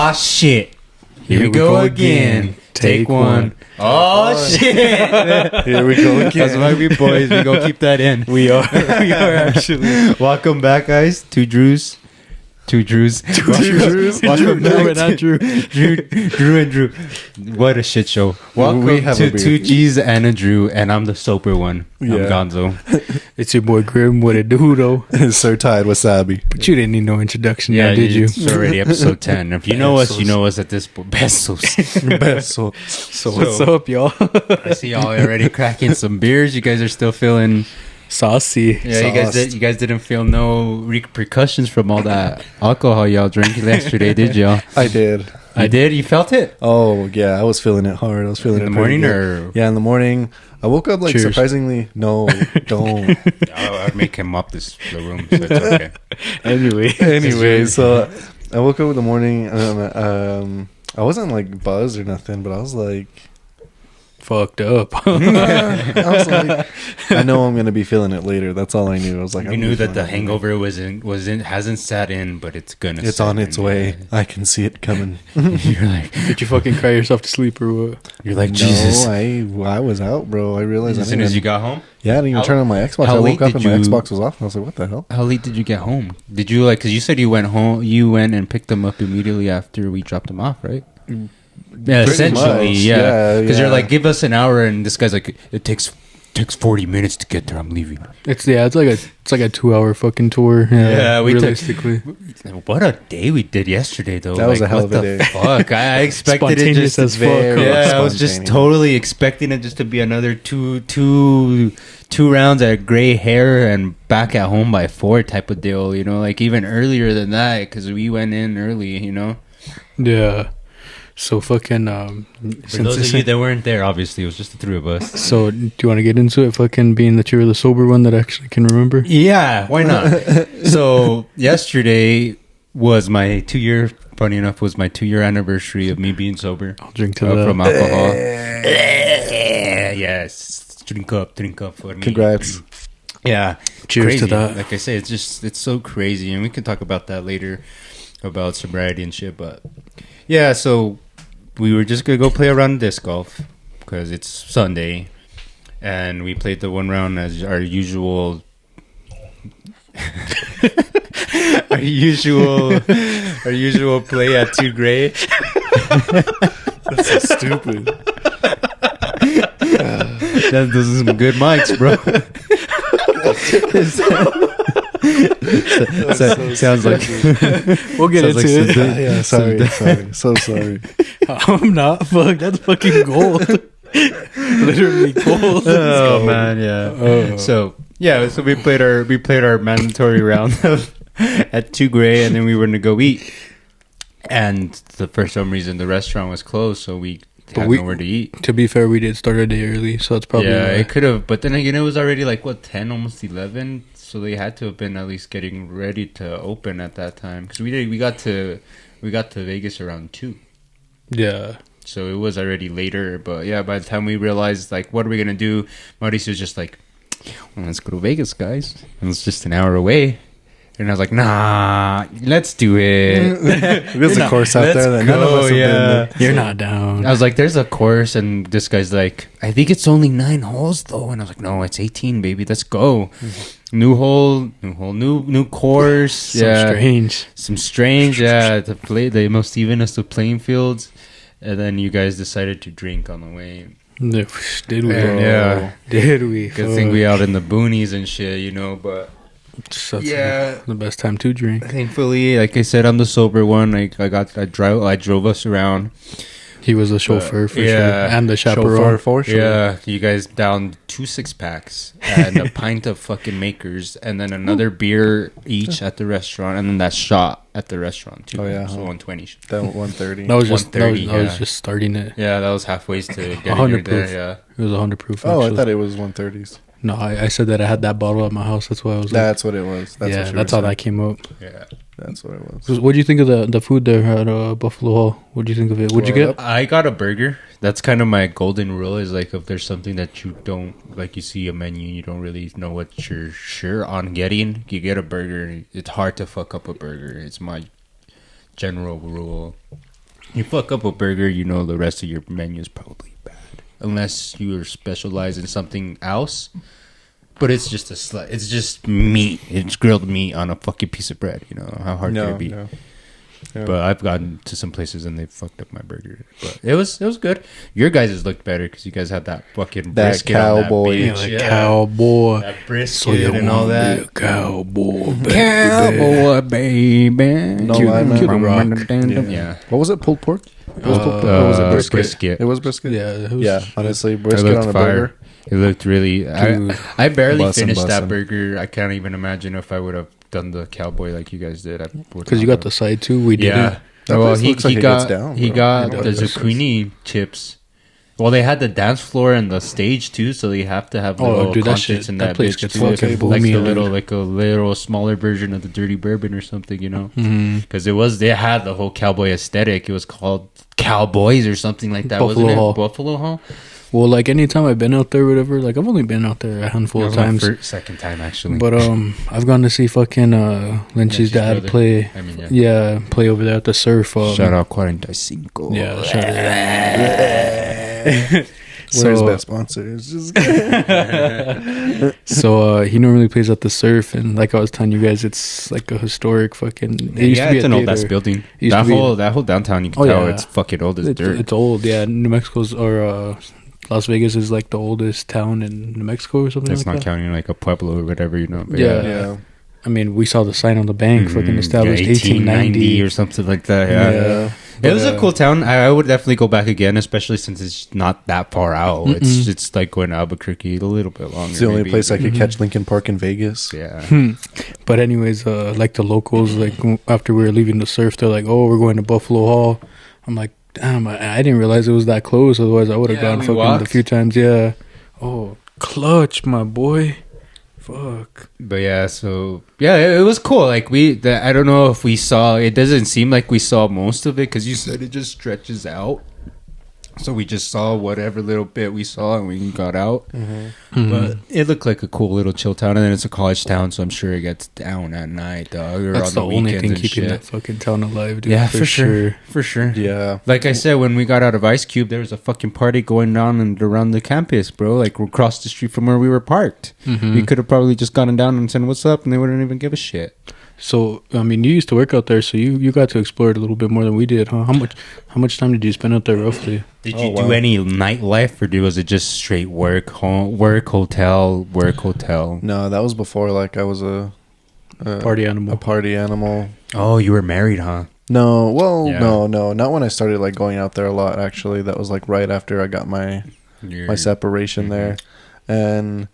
Aw, shit. Here we go again. Take one. Oh, shit. Here we go again. That's why we boys. We gonna keep that in. We are. We are actually. Welcome back, guys. Two Drews. Welcome back to Drew and Drew. What a shit show. Welcome to two G's and a Drew, and I'm the sober one. I'm Gonzo. It's your boy Grim. What it do, though? Sir Tide Wasabi. But you didn't need no introduction, now, did you? It's already episode 10. If you know us, you know us at this point. Besos. So what's up, y'all? I see y'all already cracking some beers. You guys are still feeling... Saucy. Yeah, you guys didn't feel no repercussions from all that alcohol y'all drank yesterday, did y'all? I did. I did. You felt it? Oh yeah, I was feeling it hard. I was feeling in it the morning, good. or yeah, in the morning. I woke up like Cheers. surprisingly. No, don't. I'd make him up the room, so it's okay. Anyway, so I woke up in the morning. I wasn't like buzzed or nothing, but I was like. Fucked up. I was like, I know I'm gonna be feeling it later. That's all I knew. I was like, you knew that the hangover hasn't sat in, but it's gonna. It's on its way. I can see it coming. You're like, did you fucking cry yourself to sleep or what? You're like, no, Jesus. I was out, bro. I realized As soon as you got home. Yeah, I didn't even turn on my Xbox. I woke up and my Xbox was off. And I was like, what the hell? How late did you get home? Did you because you said you went home? You went and picked them up immediately after we dropped them off, right? Yeah, Pretty essentially, much. yeah. Because you're yeah. like, give us an hour, and this guy's like, it takes 40 minutes to get there. I'm leaving. It's like a 2-hour fucking tour. Yeah, we realistically. What a day we did yesterday, though. That was a hell of a day. Fuck, I expected it just as fuck. I was just totally expecting it just to be another two rounds at gray hair and back at home by 4 type of deal. You know, like even earlier than that because we went in early. You know. Yeah. So fucking For those of you that weren't there, obviously it was just the 3 of us. So do you want to get into it? Fucking being that you were the sober one that actually can remember. Yeah, why not? So yesterday was my 2-year. Funny enough, was my 2-year anniversary of me being sober. I'll drink to that. From alcohol. Yes, drink up for me. Congrats. Yeah, Cheers crazy. to that. Like I say, it's so crazy, and we can talk about that later about sobriety and shit. But yeah, so we were just gonna go play around disc golf because it's Sunday, and we played the 1 round as our usual. our usual play at 2 gray. That's so stupid. Those are some good mics, bro. Sounds like We'll get into it. Yeah, sorry. So sorry. I'm not. Fuck, that's fucking gold. Literally gold. Oh man, yeah. So we played our mandatory round at 2 gray, and then we were gonna go eat. And for some reason, the restaurant was closed, so we had nowhere to eat. To be fair, we did start a day early, so that's probably it could have. But then again, it was already like 10, almost 11. So they had to have been at least getting ready to open at that time because we got to Vegas around 2. Yeah. So it was already later, but yeah, by the time we realized, like, what are we going to do? Mauricio was just like, well, let's go to Vegas, guys. And it's just an hour away. And I was like, nah, let's do it. There's a course out there that none of us have been there. You're not down. I was like, there's a course, and this guy's like, I think it's only 9 holes, though. And I was like, no, it's 18, baby. Let's go. New hole, new course. Some strange, yeah. To play, they must even us to playing fields. And then you guys decided to drink on the way. Did we? Yeah. Did we? Good thing we out in the boonies and shit, you know, but... That's the best time to drink. Thankfully, like I said, I'm the sober one. I drove us around. He was the chauffeur for sure, and the chaperone for sure. Yeah, you guys downed 2 6-packs and a pint of fucking Makers, and then another beer each at the restaurant, and then that shot at the restaurant too. Oh yeah, so 120. That 130. That was just 130, I was just starting it. Yeah, that was halfway to getting 100 there. proof. Yeah, It was 100 proof. Oh, actually. I thought it was 130s. No, I said that I had that bottle at my house. That's why I was. That's what it was. That's how that came up. yeah. That's what it was. What do you think of the food there at Buffalo Hall? What do you think of it? What'd you get? I got a burger. That's kind of my golden rule. Is like if there's something that you don't like, you see a menu, and you don't really know what you're sure on getting. You get a burger. It's hard to fuck up a burger. It's my general rule. You fuck up a burger, you know the rest of your menu is probably bad, unless you are specialized in something else. But it's just it's just meat. It's grilled meat on a fucking piece of bread. You know how hard can it be? No. Yeah. But I've gotten to some places and they fucked up my burger. But it was good. Your guys looked better because you guys had that fucking brisket cowboy, on that bitch. Cowboy, that brisket and all that. Cowboy, Cowboy, baby. No lie, man. Yeah. What was it? Pulled pork? It was pulled pork. Or was it brisket? Brisket. It was brisket. Yeah, Honestly, It brisket looked on a fire. burger. It looked really. I barely Bussin', finished that bussin'. burger. I can't even imagine if I would have done the cowboy like you guys did. because you got the side too. We didn't. yeah. That Well, place he looks like it got gets down, he bro. got You know the what this is. zucchini chips. Well, they had the dance floor and the stage too, so they have to have Oh, little dude, that concerts shit- in that that place bitch gets too. fucking like booming, like a little smaller version of the Dirty Bourbon or something, you know? Mm-hmm. Because they had the whole cowboy aesthetic. It was called Cowboys or something like that, Buffalo wasn't Hall. it? Buffalo Hall. Well, like anytime I've been out there, or whatever. Like I've only been out there a handful of times. Second time actually. But I've gone to see fucking Lynch's Lynch's dad brother. play. I mean, Yeah, play over there at the surf. Shout out 45. Yeah, shout out. We're his best sponsor. It's just So he normally plays at the surf, and like I was telling you guys, it's like a historic fucking. It used to be it's a an old theater. ass building. Used That to be- whole downtown, you can Oh, tell yeah. it's fucking old as dirt. It's old, yeah. New Mexico's or Las Vegas is like the oldest town in New Mexico or something. That's like not that. counting like a pueblo or whatever, you know. But Yeah. yeah. I mean, we saw the sign on the bank, fucking established 1890 or something like that. Yeah. It was a cool town. I would definitely go back again, especially since it's not that far out. It's like going to Albuquerque a little bit longer. It's the only maybe. place I could catch Lincoln Park in Vegas. Yeah. But anyways, like the locals, like after we were leaving the surf, they're like, "Oh, we're going to Buffalo Hall." I'm like, "Damn, I didn't realize it was that close. Otherwise, I would have gone we fucking walked. a few times." Yeah. Oh, clutch, my boy. Fuck. But yeah, so yeah, it was cool. Like I don't know if we saw. It doesn't seem like we saw most of it because you said it just stretches out. So we just saw whatever little bit we saw and we got out. But it looked like a cool little chill town, and then it's a college town, so I'm sure it gets down at night, dog. Or That's on the the only weekends thing and keeping shit. that fucking town alive, dude. Yeah, for sure. For sure. Yeah. Like I said, when we got out of Ice Cube, there was a fucking party going on and around the campus, bro. Like we're across the street from where we were parked. We could have probably just gotten down and said, "What's up?" and they wouldn't even give a shit. So, I mean, you used to work out there, so you got to explore it a little bit more than we did, huh? How much time did you spend out there roughly? Did Oh, you do wow. any nightlife, or was it just straight work, hotel? No, that was before like I was a Party animal. party animal. Oh, you were married, huh? No, well, Yeah. no, not when I started like going out there a lot. Actually, that was like right after I got my separation there, and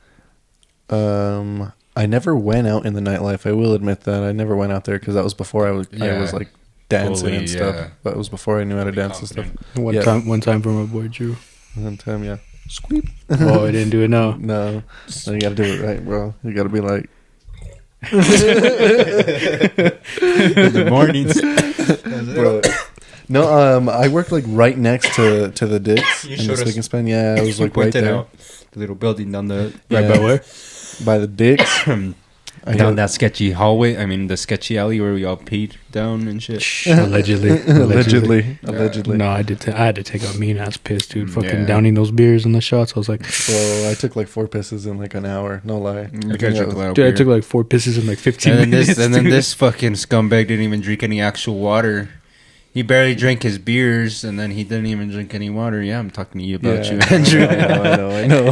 I never went out in the nightlife. I will admit that I never went out there because that was before I was like dancing Fully, and stuff. yeah. That was before I knew how to dance and stuff. One time for my boy Drew. One time, yeah, squeep. Oh, I didn't do it now. No, you got to do it right, bro. You got to be like. in the mornings. Bro. No, I worked like right next to the Dick's You and showed the us. Stick and Span. Yeah, I was You like right pointed there out the little building down the Yeah. Right by where? by the Dick's. down that sketchy hallway. I mean, the sketchy alley where we all peed down and shit. Allegedly. Allegedly. No, I had to take a mean ass piss, dude. Fucking Yeah. downing those beers and the shots. I was like, Bro, I took like 4 pisses in like an hour. No lie. You guys drink a lot of dude, I beer. took like 4 pisses in like 15 And then minutes. then dude. this fucking scumbag didn't even drink any actual water. He barely drank his beers, and then he didn't even drink any water. Yeah, I'm talking to you about you, Andrew. I know.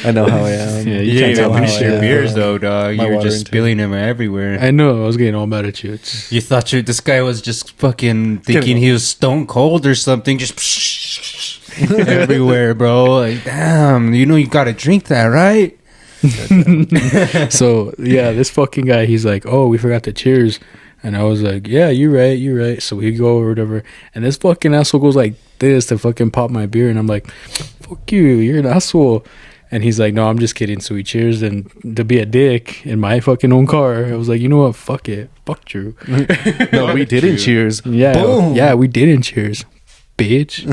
I know how I am. Yeah, You can't didn't tell even how finish I your am. beers, though, dog. My You were water just intake. spilling them everywhere. I know. I was getting all mad at you. It's You thought this guy was just fucking thinking he was stone cold or something, just everywhere, bro. Like, damn, you know you gotta drink that, right? so yeah, this fucking guy, he's like, "Oh, we forgot to cheers," and I was like, "Yeah, you're right." So we go or whatever, and this fucking asshole goes like this to fucking pop my beer, and I'm like, "Fuck you, you're an asshole." And he's like, "No, I'm just kidding." So we cheers, and to be a dick in my fucking own car, I was like, "You know what? Fuck it, fuck Drew." No, we didn't cheers. Yeah, Boom. yeah, we didn't cheers. bitch.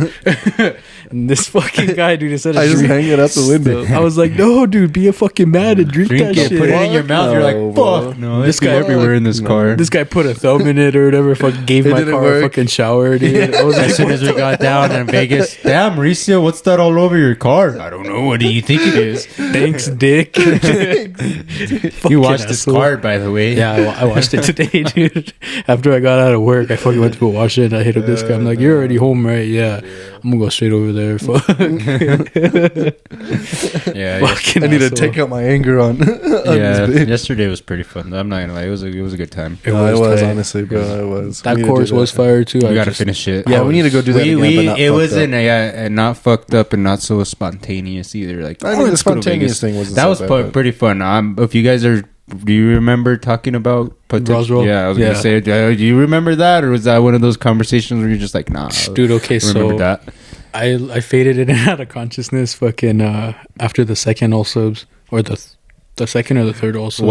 And this fucking guy, dude, instead of I just hang it out the window. I was like, no, dude, be a fucking man and drink that it, shit. put it in your mouth. You're like, bro. fuck. No, This this guy guy- everywhere in this car. This guy put a thumb in it or whatever. Fucking gave It my didn't car work. a fucking shower, dude. I was As like, soon as we got down in Vegas, damn, Mauricio, what's that all over your car? I don't know. What do you think it is? thanks, dick. You watched this asshole. car, by the way. Yeah, I watched it today, dude. After I got out of work, I fucking went to go watch it. And I hit up this guy. I'm like, "You're already home, right?" Yeah. I'm gonna go straight over there. Fuck. Yeah. Fucking I need to asshole. take out my anger on, on Yeah, this bitch. yesterday was pretty fun. I'm not gonna lie, it was a good time. No, it was tight. honestly, bro. It was. That We need to course do was that. fire too. We I gotta just- finish it. Yeah, we need to go do that again, but not it fucked wasn't up. not fucked up and not so spontaneous either. Like I mean, the let's go to spontaneous Vegas. thing wasn't That so was bad, but- pretty fun. Do you remember talking about Roswell? Yeah, I was Yeah. gonna say, do you remember that, or was that one of those conversations where you're just like, nah, Dude, okay, I remember so that. I faded in and out of consciousness fucking after the second all subs or the second or the third all subs.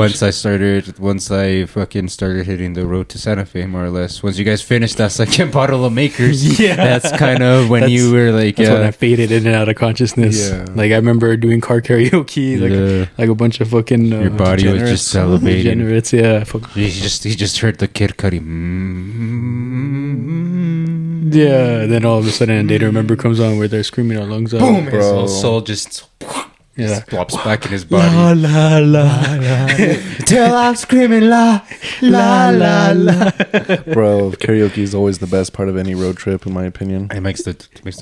Once I fucking started hitting the road to Santa Fe, more or less. Once you guys finished that second bottle of Makers, Yeah. that's kind of when you were like, That's when I yeah, faded in and out of consciousness. Yeah. Like I remember doing car karaoke, like a bunch of fucking your body was degenerates. just elevating. degenerates. Yeah, fuck. He just heard the Kid Cudi. Yeah. Then all of a sudden, Data Remember comes on where they're screaming our lungs out. Boom! His Bro. whole soul just Yeah. flops back in his body. La la la Till I'm screaming la la la la. Bro, karaoke is always the best part of any road trip, in my opinion. It makes the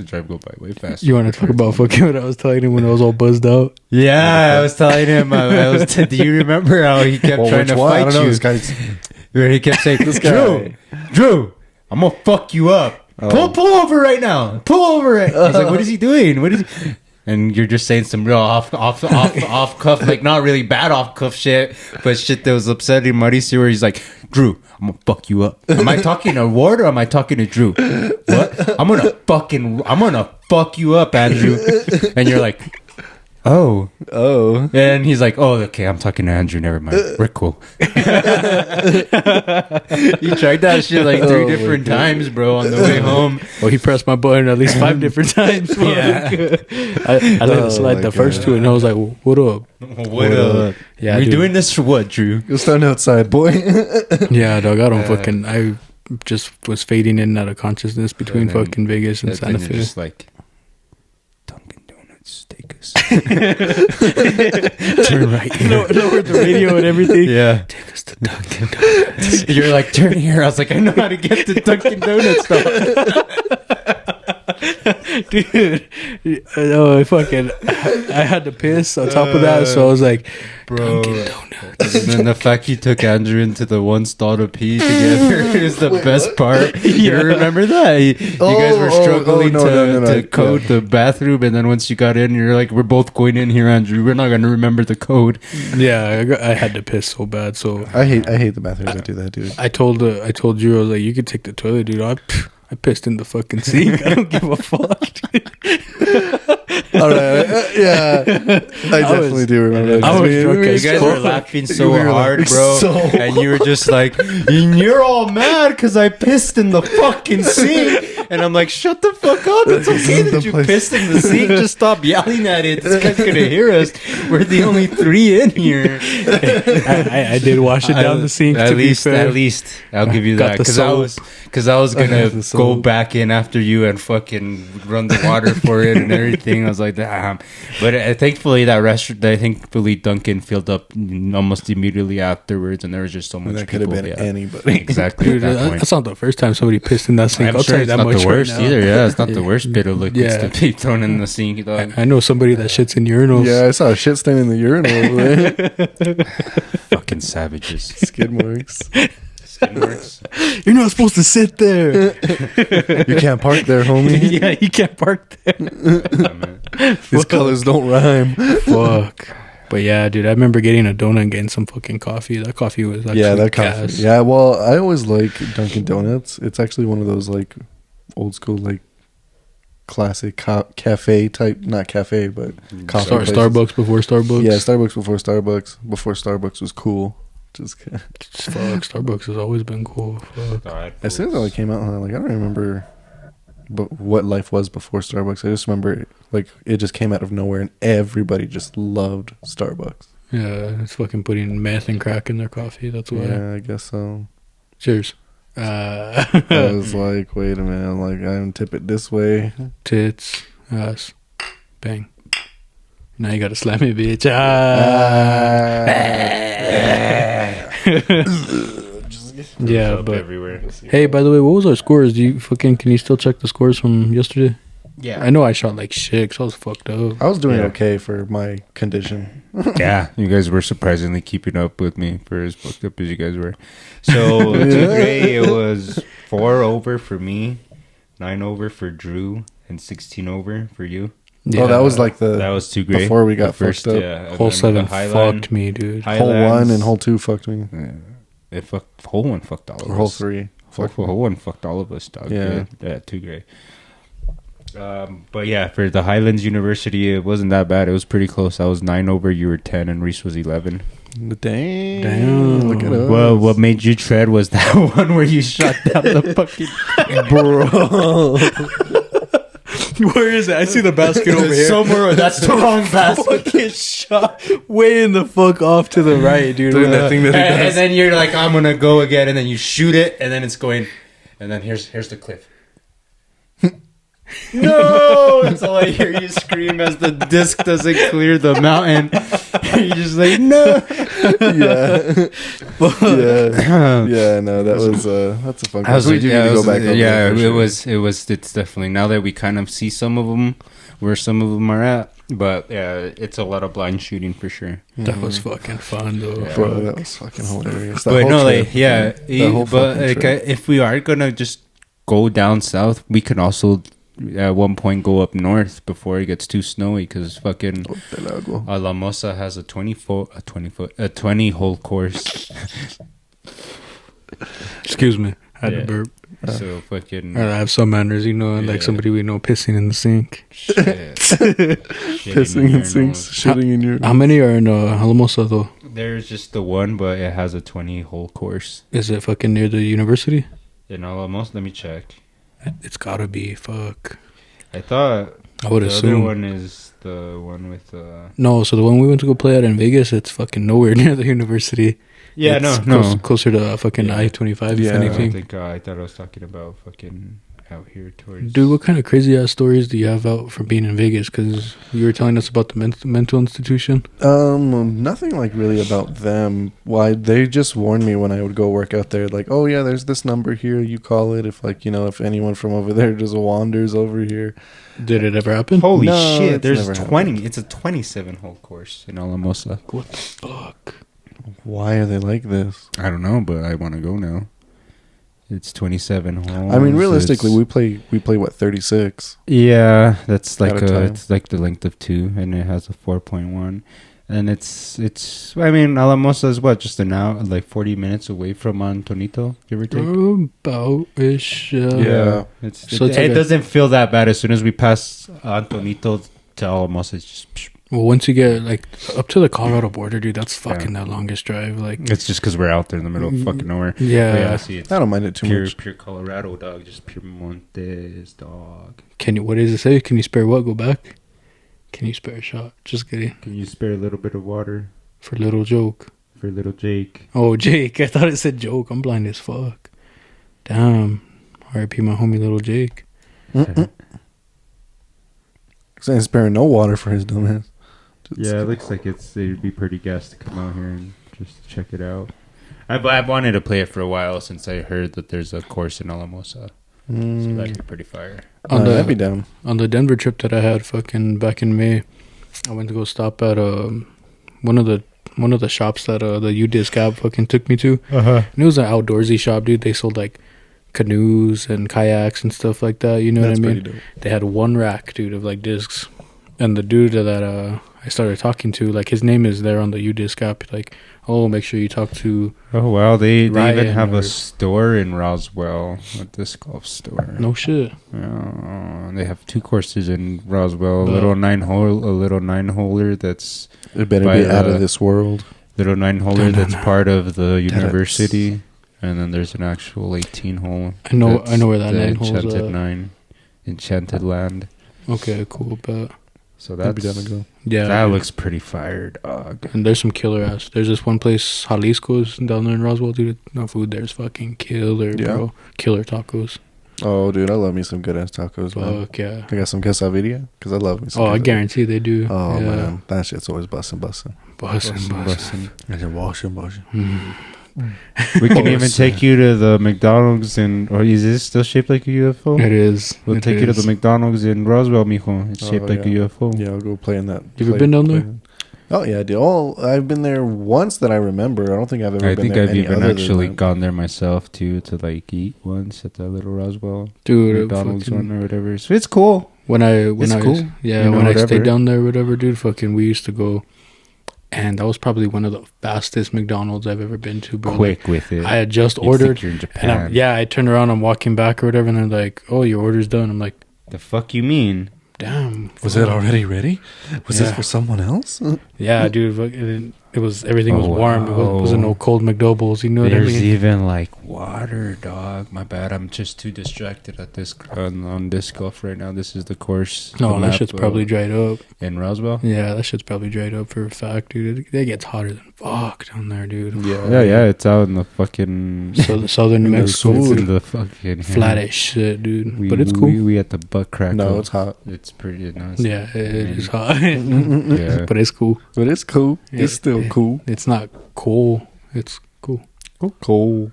drive go by way faster. You want to talk about fucking what I was telling him when I was all buzzed out? Yeah, I was telling him. Do you remember how he kept Well, trying which to one? I fight don't know. you? This guy's Where he kept saying, This Drew, I'm gonna fuck you up. Oh. Pull over right now. Pull over. He's like, what is he doing? What is he? And you're just saying some real off cuff, like not really bad off cuff shit, but shit that was upsetting Mauricio. Where he's like, Drew, I'm gonna fuck you up. Am I talking to Ward or am I talking to Drew? What? I'm gonna fuck you up, Andrew. And you're like, oh. And he's like, oh, okay, I'm talking to Andrew. Never mind. We're cool. You tried that shit like 3 different times, bro, on the way home. Oh, he pressed my button at least 5 different times. Yeah. I let it slide my the first God. 2, and I was like, "What up?" What up? Yeah, We're dude. doing this for what, Drew? Go stand outside, boy. Yeah, dog. I don't fucking. I just was fading in and out of consciousness between And then- fucking Vegas and Then Santa you're Fe. just like, Dunkin' Donuts, take us. Turn right. Lower the radio and everything. Yeah. Take us to Dunkin' Donuts. You're like, turn here. I was like, I know how to get to Dunkin' Donuts, though. Dude, I fucking, I had to piss on top of that, so I was like, Bro. Dunkin' Donuts. And then the fact you took Andrew into the one stall to pee together is the best part. You remember that? You guys were struggling to code the bathroom, and then once you got in, you're like, we're both going in here, Andrew. We're not going to remember the code. Yeah, I had to piss so bad, so I hate the bathrooms that do that, dude. I told Drew, I was like, you could take the toilet, dude. I pissed in the fucking sink. I don't give a fuck, dude. All right, yeah, I definitely do remember that. I was drunk You as guys fuck. were laughing so We were hard, like, bro. so And you were just like, and you're all mad because I pissed in the fucking sink. And I'm like, shut the fuck up. It's okay The that you place- pissed in the sink. Just stop yelling at it. This guy's going to hear us. We're the only 3 in here. I did wash it down the sink. At to least, be fair. at least, I'll give you Got that. the Because I was got gonna the go soap. back in after you and fucking run the water for it and everything. I was like, damn. But thankfully, thankfully Duncan filled up almost immediately afterwards, and there was just so much. That could have people, been yeah. anybody. Exactly. Dude, at that point. that's not the first time somebody pissed in that sink. I'm I'll sure tell you it's that not much the worst right now. either. Yeah, it's not the worst bit of liquids Yeah. to be thrown in the sink. Dog. I know somebody that shits in urinals. Yeah, I saw a shit stain in the urinal over there. Fucking savages. Skid marks. You're not supposed to sit there. You can't park there, homie. Yeah, you can't park there. These colors don't rhyme. Fuck. But yeah, dude, I remember getting a donut and getting some fucking coffee. That coffee was actually Yeah, that gas. coffee. Yeah, well, I always like Dunkin' Donuts. It's actually one of those like old school, like classic cafe type, not cafe, but coffee. places. Starbucks before Starbucks. Yeah, Starbucks before Starbucks. Before Starbucks was cool. Just Fuck, Starbucks has always been cool. Fuck. as soon as it like came out, I'm like, I don't remember what life was before Starbucks. I just remember like it just came out of nowhere and everybody just loved Starbucks. Yeah, it's fucking putting meth and crack in their coffee. That's why. Yeah, I guess so. Cheers. I was like, wait a minute, like I don't tip it this way. Tits, ass, bang. Now you gotta slam it, bitch. Yeah, but everywhere. hey, by the way, what was our scores? Can you still check the scores from yesterday? Yeah, I know I shot like shit 'cause I was fucked up. I was doing okay for my condition. Yeah, you guys were surprisingly keeping up with me for as fucked up as you guys were. So today it was 4 over for me, 9 over for Drew, and 16 over for you. Yeah, Oh, that was like That was 2 gray. before we got first, fucked up. yeah. hole 7 fucked me, dude. Hole 1 and hole 2 fucked me. Yeah. It fucked. Hole 1 fucked all of Or us. hole 3. Hole 1 fucked all of us, dog. Yeah. Yeah, 2 gray. But yeah, for the Highlands University, it wasn't that bad. It was pretty close. I was 9 over, you were 10, and Reese was 11. Damn. Look at us. Well, what made you tread was that one where you shot down the fucking bro. Where is it? I see the basket over here. somewhere. That's the wrong basket. Fucking shot way in the fuck off to the right, dude. Doing that thing that he And does. then you're like, I'm gonna go again, and then you shoot it, and then it's going, and then here's the cliff. No! That's all I hear you scream as the disc doesn't clear the mountain. You're just like, no. Yeah. Yeah, no, that was that's a fun I was we like, do yeah, need to go back over yeah, there for it sure. was. It's definitely now that we kind of see some of them, where some of them are at. But yeah, it's a lot of blind shooting for sure. That was fucking fun, though. Yeah. Bro, that was fucking hilarious. That But whole no, trip, like yeah, That whole but fucking like, trip. if we are gonna just go down south, we can also at one point go up north before it gets too snowy because fucking Oh, del agua. Alamosa has a 20 hole course. Excuse me. I had Yeah. to burp. So fucking I have some manners, you know, like Yeah. somebody we know pissing in the sink. Pissing in sinks, shitting in your. How many are in Alamosa, though? There's just the one, but it has a 20 hole course. Is it fucking near the university? In Alamosa, let me check. It's gotta be. Fuck. I thought I would the assume. other one is the one with No, so the one we went to go play at in Vegas, it's fucking nowhere near the university. yeah, It's no. closer to fucking Yeah. I-25, Yeah. if I anything. think I thought I was talking about fucking out here towards. Dude, what kind of crazy ass stories do you have out from being in Vegas? Because you were telling us about the mental institution. Nothing like really about them. Why they just warned me when I would go work out there, like, oh yeah, there's this number here. You call it if like if anyone from over there just wanders over here. Did it ever happen? Holy No, shit! it's There's never 20. It's a 27 hole course in Alamosa. What the fuck? Why are they like this? I don't know, but I want to go now. It's 27 holes. I mean, realistically, It's- we play what 36. yeah, that's like At a time. it's like the length of 2, and it has a 4.1, and it's. I mean, Alamosa is what, just an hour, like 40 minutes away from Antonito, give or take. About-ish. Yeah. It's, So it it's like a- doesn't feel that bad as soon as we pass Antonito to Alamosa. It's just. Well, once you get like up to the Colorado border, dude, that's fucking that longest drive. Like, It's just because we're out there in the middle of fucking nowhere. yeah. But yeah, I see it's I don't mind it too pure, much. pure Colorado, dog. Just pure Montes, dog. Can you? What does it say? Can you spare what? Go back. Can you spare a shot? Just kidding. Can you spare a little bit of water For little joke. for little Jake? Oh, Jake. I thought it said joke. I'm blind as fuck. Damn. R.I.P. my homie, little Jake. Saying sparing no water for his dumbass. Just- Yeah, it looks like it'd be pretty gas to come out here and just check it out. I wanted to play it for a while since I heard that there's a course in Alamosa. So that'd be pretty fire. On the- I'd be down. On the Denver trip that I had fucking back in May, I went to go stop at one of the shops that the UDisc app fucking took me to. Uh-huh. And it was an outdoorsy shop, dude. They sold like canoes and kayaks and stuff like that. You know That's what I mean? pretty dope. They had one rack, dude, of like discs. And the dude that I started talking to, like his name is there on the UDisc app. Like, oh, make sure you talk to. Oh wow, they even Ryan have or- a store in Roswell, a disc golf store. No shit. They have 2 courses in Roswell. But- A little 9-holer that's It better By be out the- of this world. little 9-holer that's Dun-dun-dun. part of the university, and then there's an actual 18-hole. I know where that 9 hole's Enchanted at. 9. Enchanted Land. Okay, cool, but So I'd be that's down to go. yeah, that dude. looks pretty fire, dog. And there's some killer ass. There's this one place, Jalisco's down there in Roswell, dude. No food there's fucking killer, Yeah. bro. Killer tacos. Oh, dude, I love me some good ass tacos, man. Fuck yeah. I got some quesadilla because I love me some. Oh, I quesadilla. guarantee they do. Oh yeah. man, that shit's always busting. Bussin'. I just washing. We can even take you to the McDonald's or is this still shaped like a UFO? It is. We'll It take you to is. the McDonald's in Roswell, mijo. It's shaped like a UFO. Yeah, I'll go play in that. You ever been down there? Oh yeah, dude. I've been there once that I remember. I don't think I've ever I been think there. I've any even other than actually that. gone there myself too to like eat once at that little Roswell Dude, McDonald's fucking- one or whatever. So it's cool. when I It's cool. yeah, You know, when I whatever. stayed down there, whatever, dude, fucking, we used to go, and that was probably one of the fastest McDonald's I've ever been to, bro. Quick with it. I had just You'd ordered, think you're in and Japan. I turned around, I'm walking back or whatever, and they're like, "Oh, your order's done." I'm like, The fuck you mean? "Damn, Was it already ready? Was Yeah. this for someone else? Yeah, dude, it was everything was Oh, warm. It wow. wasn't no cold McDoubles. You know what I There's mean? even like water, dog. My bad. I'm just too distracted at this on disc golf right now. This is the course. No, the that map, shit's probably dried up. in Roswell. Yeah, that shit's probably dried up for a fact, dude. It gets hotter than fuck down there, dude. Yeah. It's out in the fucking So the southern New In the Mexico, south. it's in dude, the fucking flat as shit, dude. We, but it's cool. We at the butt crack. No, it's hot. It's pretty nice. Yeah, it is hot, Yeah. but it's cool. But it's cool. Yeah. It's still cool. It's not cool. It's cool. Cool.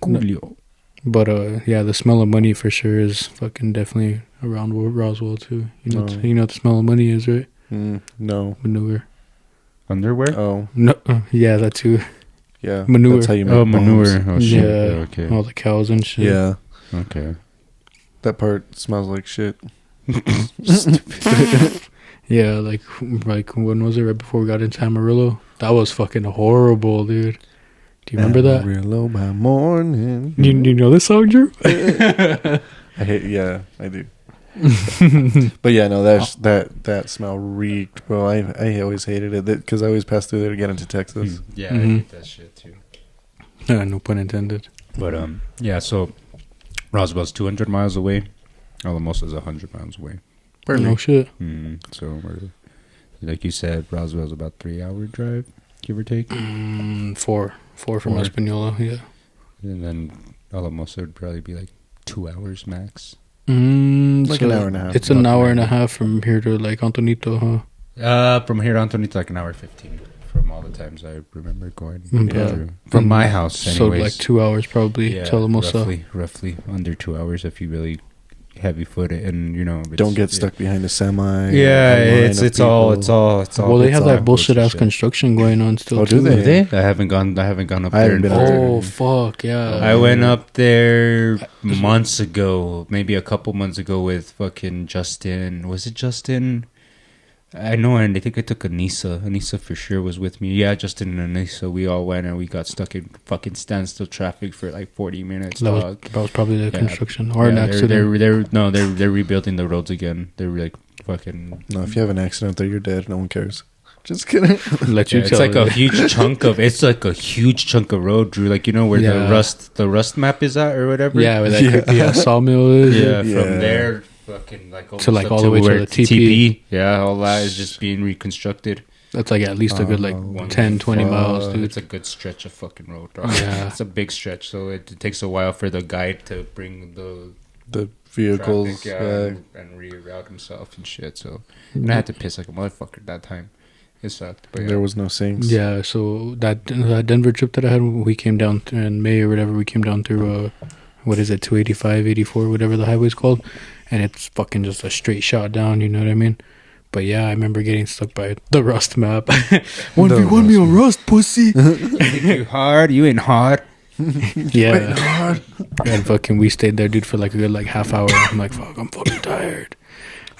Coolio. But yeah, the smell of money for sure is fucking definitely around Roswell too. You know, No. you know what the smell of money is, right? No. Manure. Underwear? Oh, No, yeah, that too. yeah. Manure. That's how you make Oh, bombs. manure. Oh, shit. Yeah. Okay. All the cows and shit. Yeah. Okay. That part smells like shit. Yeah, like when was it? Right before we got into Amarillo. That was fucking horrible, dude. Do you remember that? Amarillo by morning. You know this song, Drew? I hate. Yeah, I do. But yeah, no, that smell reeked, bro. I always hated it because I always passed through there to get into Texas. Yeah, Mhm. I hate that shit too. No pun intended. But yeah. So Roswell's 200 miles away. Alamos is 100 miles away. No shit. So like you said, Roswell's about 3-hour drive, give or take. 4 from Four. Espanola. Yeah. And then Alamos would probably be like 2 hours max. Like an hour and a half. It's an hour and a half from here to like Antonito, huh? From here to Antonito, like an hour 15 from all the times I remember going Yeah. through. From my house, So anyways. like 2 hours probably yeah, to Alamosa. roughly under 2 hours if you really heavy foot it, and you know, Don't get stuck behind a semi. Yeah, or a line it's of all. Well, they it's have all that bullshit ass shit. construction going on still. Oh, do too. they? I haven't gone up I there. haven't been up there. Oh fuck yeah! I went up there months ago, maybe a couple months ago with fucking Justin. Was it Justin? I know, and I think I took Anissa. Anissa for sure was with me. Yeah, Justin and Anissa. We all went and we got stuck in fucking standstill traffic for like 40 minutes. That dog. was probably the Yeah. construction or an Yeah, accident. They're rebuilding the roads again. They're like fucking. No, if you have an accident there, you're dead. No one cares. Just kidding. Let you Yeah, it's tell. like a it. huge chunk of. It's like a huge chunk of road, Drew. Like you know where Yeah. the rust map is at or whatever. Yeah, where that Yeah. creepy ass sawmill is. Yeah, Yeah. from there, fucking like To, like, almost up all the way to where the it's TP. Yeah, all that is just being reconstructed. That's like at least a good like Oh, 10, 20 miles, dude. It's a good stretch of fucking road, dog. Yeah. It's a big stretch, so it takes a while for the guide to bring the The vehicles. traffic, and reroute himself and shit. So and I had to piss like a motherfucker that time. It sucked, but yeah. There was no sinks. Yeah, so that Denver trip that I had, we came down in May or whatever. We came down through what is it, 285, 84, whatever the highway's called, and it's fucking just a straight shot down. You know what I mean? But yeah, I remember getting stuck by the rust map. 1v1 me on rust, pussy. You hard? You ain't hard. Yeah, and fucking we stayed there, dude, for like a good like half hour. I'm like, fuck, I'm fucking tired.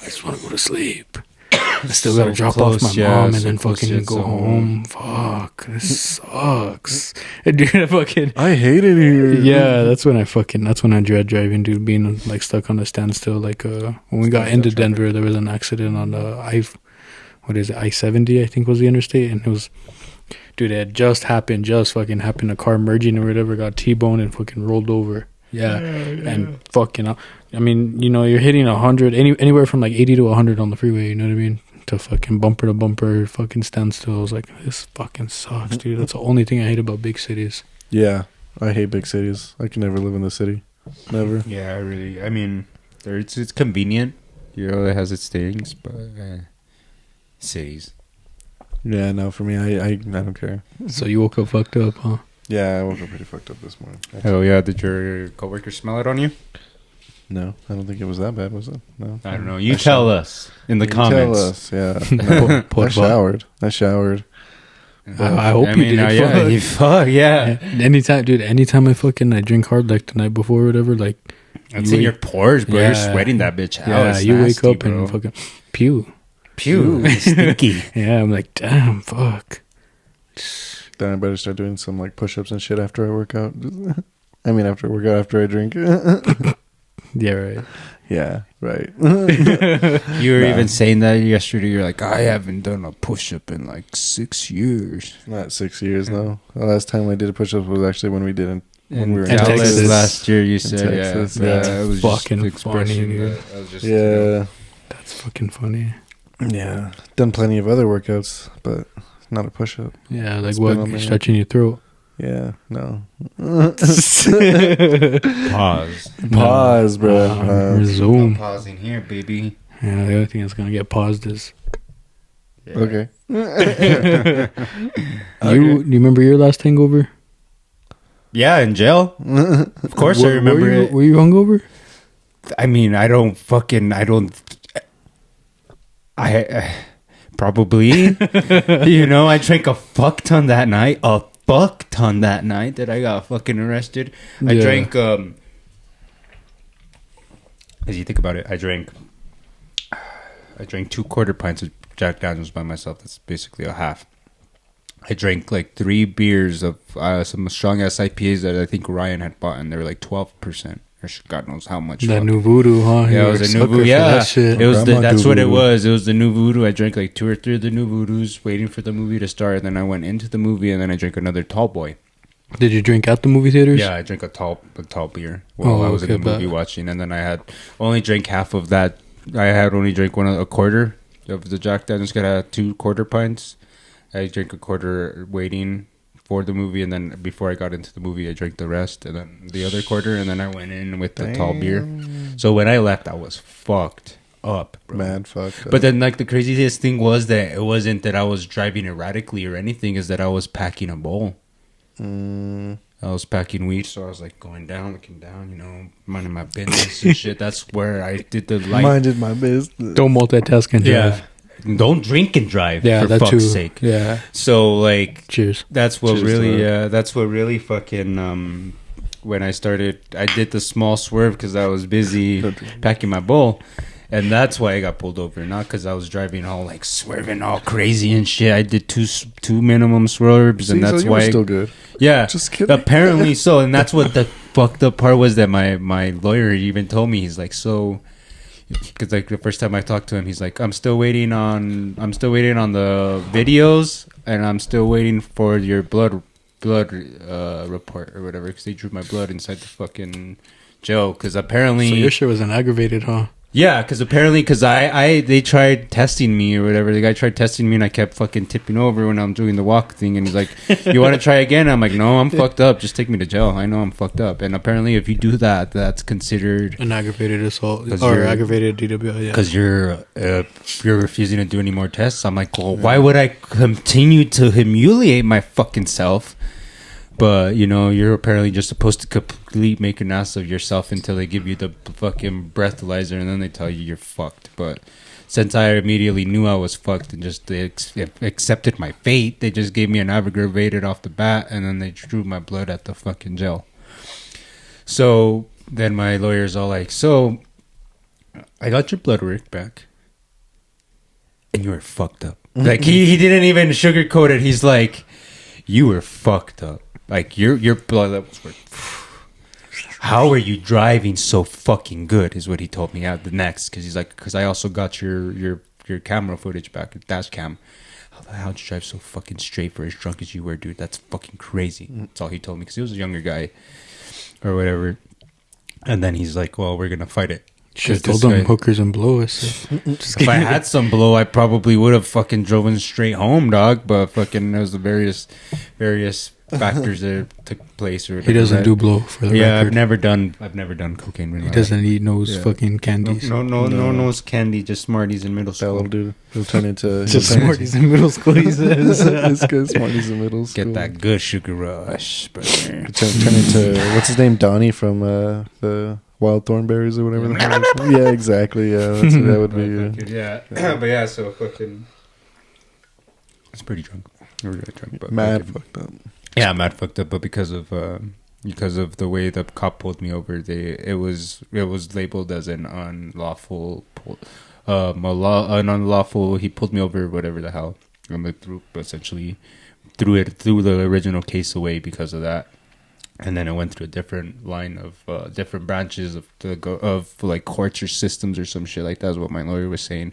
I just want to go to sleep. I still So gotta drop close, off my yeah, mom and so then close fucking yet go so home. Fuck, this sucks. And dude, I fucking I hate it here. yeah, that's when I dread driving, dude. Being like stuck on a standstill. Like when we got into Denver, there was an accident on the I-70, I think was the interstate, and it was, dude, it had just fucking happened. A car merging or whatever got T-boned and fucking rolled over. Yeah, and fucking, I mean, you know, you're hitting 100, anywhere from like 80 to 100 on the freeway. You know what I mean? To fucking bumper to bumper, fucking standstill. I was like, this fucking sucks, dude. That's the only thing I hate about big cities. Yeah, I hate big cities. I can never live in the city. Never. Yeah, I mean, it's convenient. You know, it has its things, but cities. Yeah, no, for me, I don't care. So you woke up fucked up, huh? Yeah, I woke up pretty fucked up this morning. Oh yeah, did your coworker smell it on you? No, I don't think it was that bad, was it? No. I don't know. You tell us in the comments. Tell us, yeah. No, I showered. I hope you did. Yeah, you fuck, yeah. Anytime I drink hard like the night before or whatever, like it's in your pores, bro. Yeah. You're sweating that bitch out. Yeah, it's you nasty, wake up bro. and fucking pew. Stinky. Yeah, I'm like, damn, fuck. Then I better start doing some like push-ups and shit after I work out. I mean, after I work out, after I drink. Yeah, right. Yeah, right. You were even saying that yesterday. You're like, I haven't done a push-up in like 6 years. Not 6 years, no. The last time I did a push-up was actually when we did it. When we were in Dallas Texas last year, you said, Texas, yeah. It was fucking just expressing funny, that. I was just, Yeah. That's fucking funny. Yeah. Done plenty of other workouts, but not a push-up. Yeah, like It's what? been on You're my stretching your throat. Yeah, no. Pause. Pause, bro. Resume. I'm pausing here, baby. Yeah, the other thing that's gonna get paused is Yeah. Okay. you remember your last hangover? Yeah, in jail. Of course, I remember it. Were you hungover? I mean, I probably, you know, I drank a fuck ton that night. A fuck ton that night that I got fucking arrested. I Yeah. drank, as you think about it, I drank 2 quarter pints of Jack Daniels by myself. That's basically a half. I drank like 3 beers of some strong ass IPAs that I think Ryan had bought, and they were like 12%. Or God knows how much. That new voodoo, huh? Yeah, You it were was a new sucker voodoo. for Yeah, that shit. it was. That's what it voodoo. was. It was the new voodoo. I drank like 2 or 3 of the new voodoos, waiting for the movie to start. And then I went into the movie, and then I drank another tall boy. Did you drink at the movie theaters? Yeah, I drank a tall beer while I was in the movie watching, and then I had only drank half of that. I had only drank a quarter of the Jack Daniels. Got 2 quarter pints. I drank a quarter waiting for the movie, and then before I got into the movie, I drank the rest, and then the other quarter, and then I went in with the tall beer. So when I left, I was fucked up, bro. Mad fucked up. But then, like, the craziest thing was that it wasn't that I was driving erratically or anything, is that I was packing a bowl. I was packing weed, so I was like going down, looking down, you know, minding my business and shit. That's where I did the light. Minded my business. Don't multitask and drive. Yeah. Don't drink and drive, Yeah, for that fuck's too. sake. Yeah. So, like, Cheers. that's what Cheers really, to that's what really fucking, when I started, I did the small swerve because I was busy packing my bowl. And that's why I got pulled over, not because I was driving all like swerving all crazy and shit. I did two minimum swerves, and that's so you why were still good. Yeah, Just kidding. apparently so. And that's what the fucked up part was, that my lawyer even told me, he's like, so, because like the first time I talked to him, he's like, I'm still waiting on the videos, and I'm still waiting for your blood report or whatever, because they drew my blood inside the fucking jail. Because apparently, So your shit was an aggravated, huh? yeah, because they tried testing me or whatever. The guy tried testing me, and I kept fucking tipping over when I'm doing the walk thing. And he's like, "You want to try again?" I'm like, "No, I'm fucked up. Just take me to jail. I know I'm fucked up." And apparently, if you do that, that's considered An aggravated assault 'Cause or you're- aggravated DWI. Yeah. because you're refusing to do any more tests. I'm like, well, why would I continue to humiliate my fucking self? But, you know, you're apparently just supposed to complete make an ass of yourself until they give you the fucking breathalyzer, and then they tell you you're fucked. But since I immediately knew I was fucked and just accepted my fate, they just gave me an aggravated off the bat, and then they drew my blood at the fucking jail. So then my lawyer's all like, so I got your blood work back, and you were fucked up. Like, he didn't even sugarcoat it. He's like, you were fucked up. Like, your blood levels were... How are you driving so fucking good, is what he told me at the next. Because he's like, because I also got your camera footage back, your dash cam. How'd you drive so fucking straight for as drunk as you were, dude? That's fucking crazy. That's all he told me, because he was a younger guy or whatever. And then he's like, well, we're going to fight it. Should have told them hookers and blow us. If I had some blow, I probably would have fucking driven straight home, dog. But fucking there was the various factors that took place. Or he doesn't do blow for the record. I've never done cocaine. He doesn't eat fucking candies. No nose candy, just Smarties in middle school. That'll do. He'll turn into just Smarties in middle school. He says, "This guy's Smarties in middle school." Get that good sugar rush. Turn into what's his name, Donnie from the Wild Thornberries or whatever. Yeah, exactly. Yeah, that would be. Yeah, but yeah, so fucking. It's pretty drunk. We're really drunk, but mad fucked up. Yeah, mad fucked up. But because of the way the cop pulled me over, it was labeled as an unlawful, an unlawful. He pulled me over, whatever the hell. And threw the original case away because of that. And then it went through a different line of different branches of like courts or systems or some shit like that is what my lawyer was saying.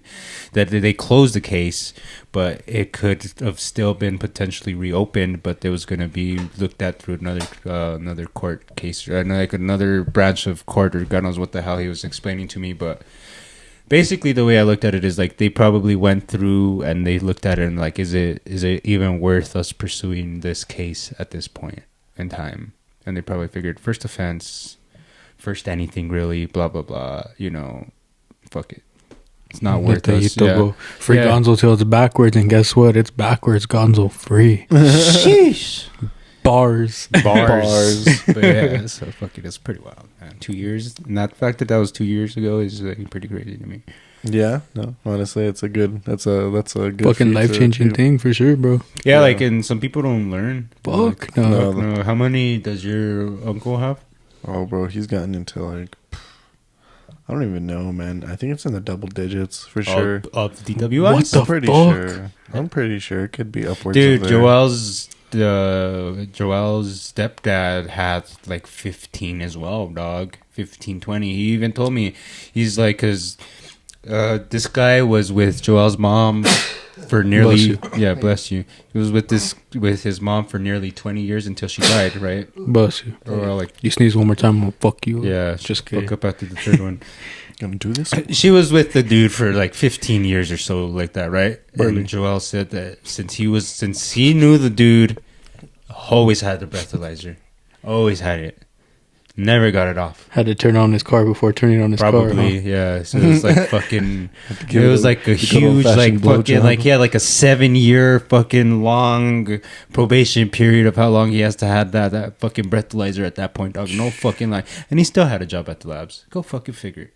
That they closed the case, but it could have still been potentially reopened, but it was going to be looked at through another court case, or like another branch of court, or God knows what the hell he was explaining to me. But basically, the way I looked at it is like they probably went through and they looked at it and like, is it even worth us pursuing this case at this point in time? And they probably figured first offense, first anything really, blah, blah, blah, fuck it. It's not worth it. Go free Gonzo till it's backwards, and guess what? It's backwards Gonzo free. Sheesh. Bars. But yeah, so fuck it. It's pretty wild, man. 2 years. And that fact that was 2 years ago is like pretty crazy to me. Yeah, no, honestly, that's a good fucking life-changing thing for sure, bro. Yeah, like, and some people don't learn. Fuck, like, no. How many does your uncle have? Oh, bro, he's gotten into like, I don't even know, man. I think it's in the double digits for sure. Of DWIs? What the fuck? I'm pretty sure it could be upwards. Dude, of there. Joel's stepdad had like 15 as well, dog. 15, 20. He even told me, he's like, because this guy was with Joel's mom for nearly bless you. He was with his mom for nearly 20 years until she died, right? Bless you. Or like, you sneeze one more time, I'm gonna fuck you. Yeah, just fuck up after the third one. Gonna do this? She was with the dude for like 15 years or so, like that, right? Really? And Joel said that since he knew the dude, always had the breathalyzer, always had it. Never got it off. Had to turn on his car before turning on his car. Probably, yeah. So it was like fucking. It was like a huge, like fucking, like he had like a 7-year fucking long probation period of how long he has to have that fucking breathalyzer at that point, dog. No fucking lie. And he still had a job at the labs. Go fucking figure.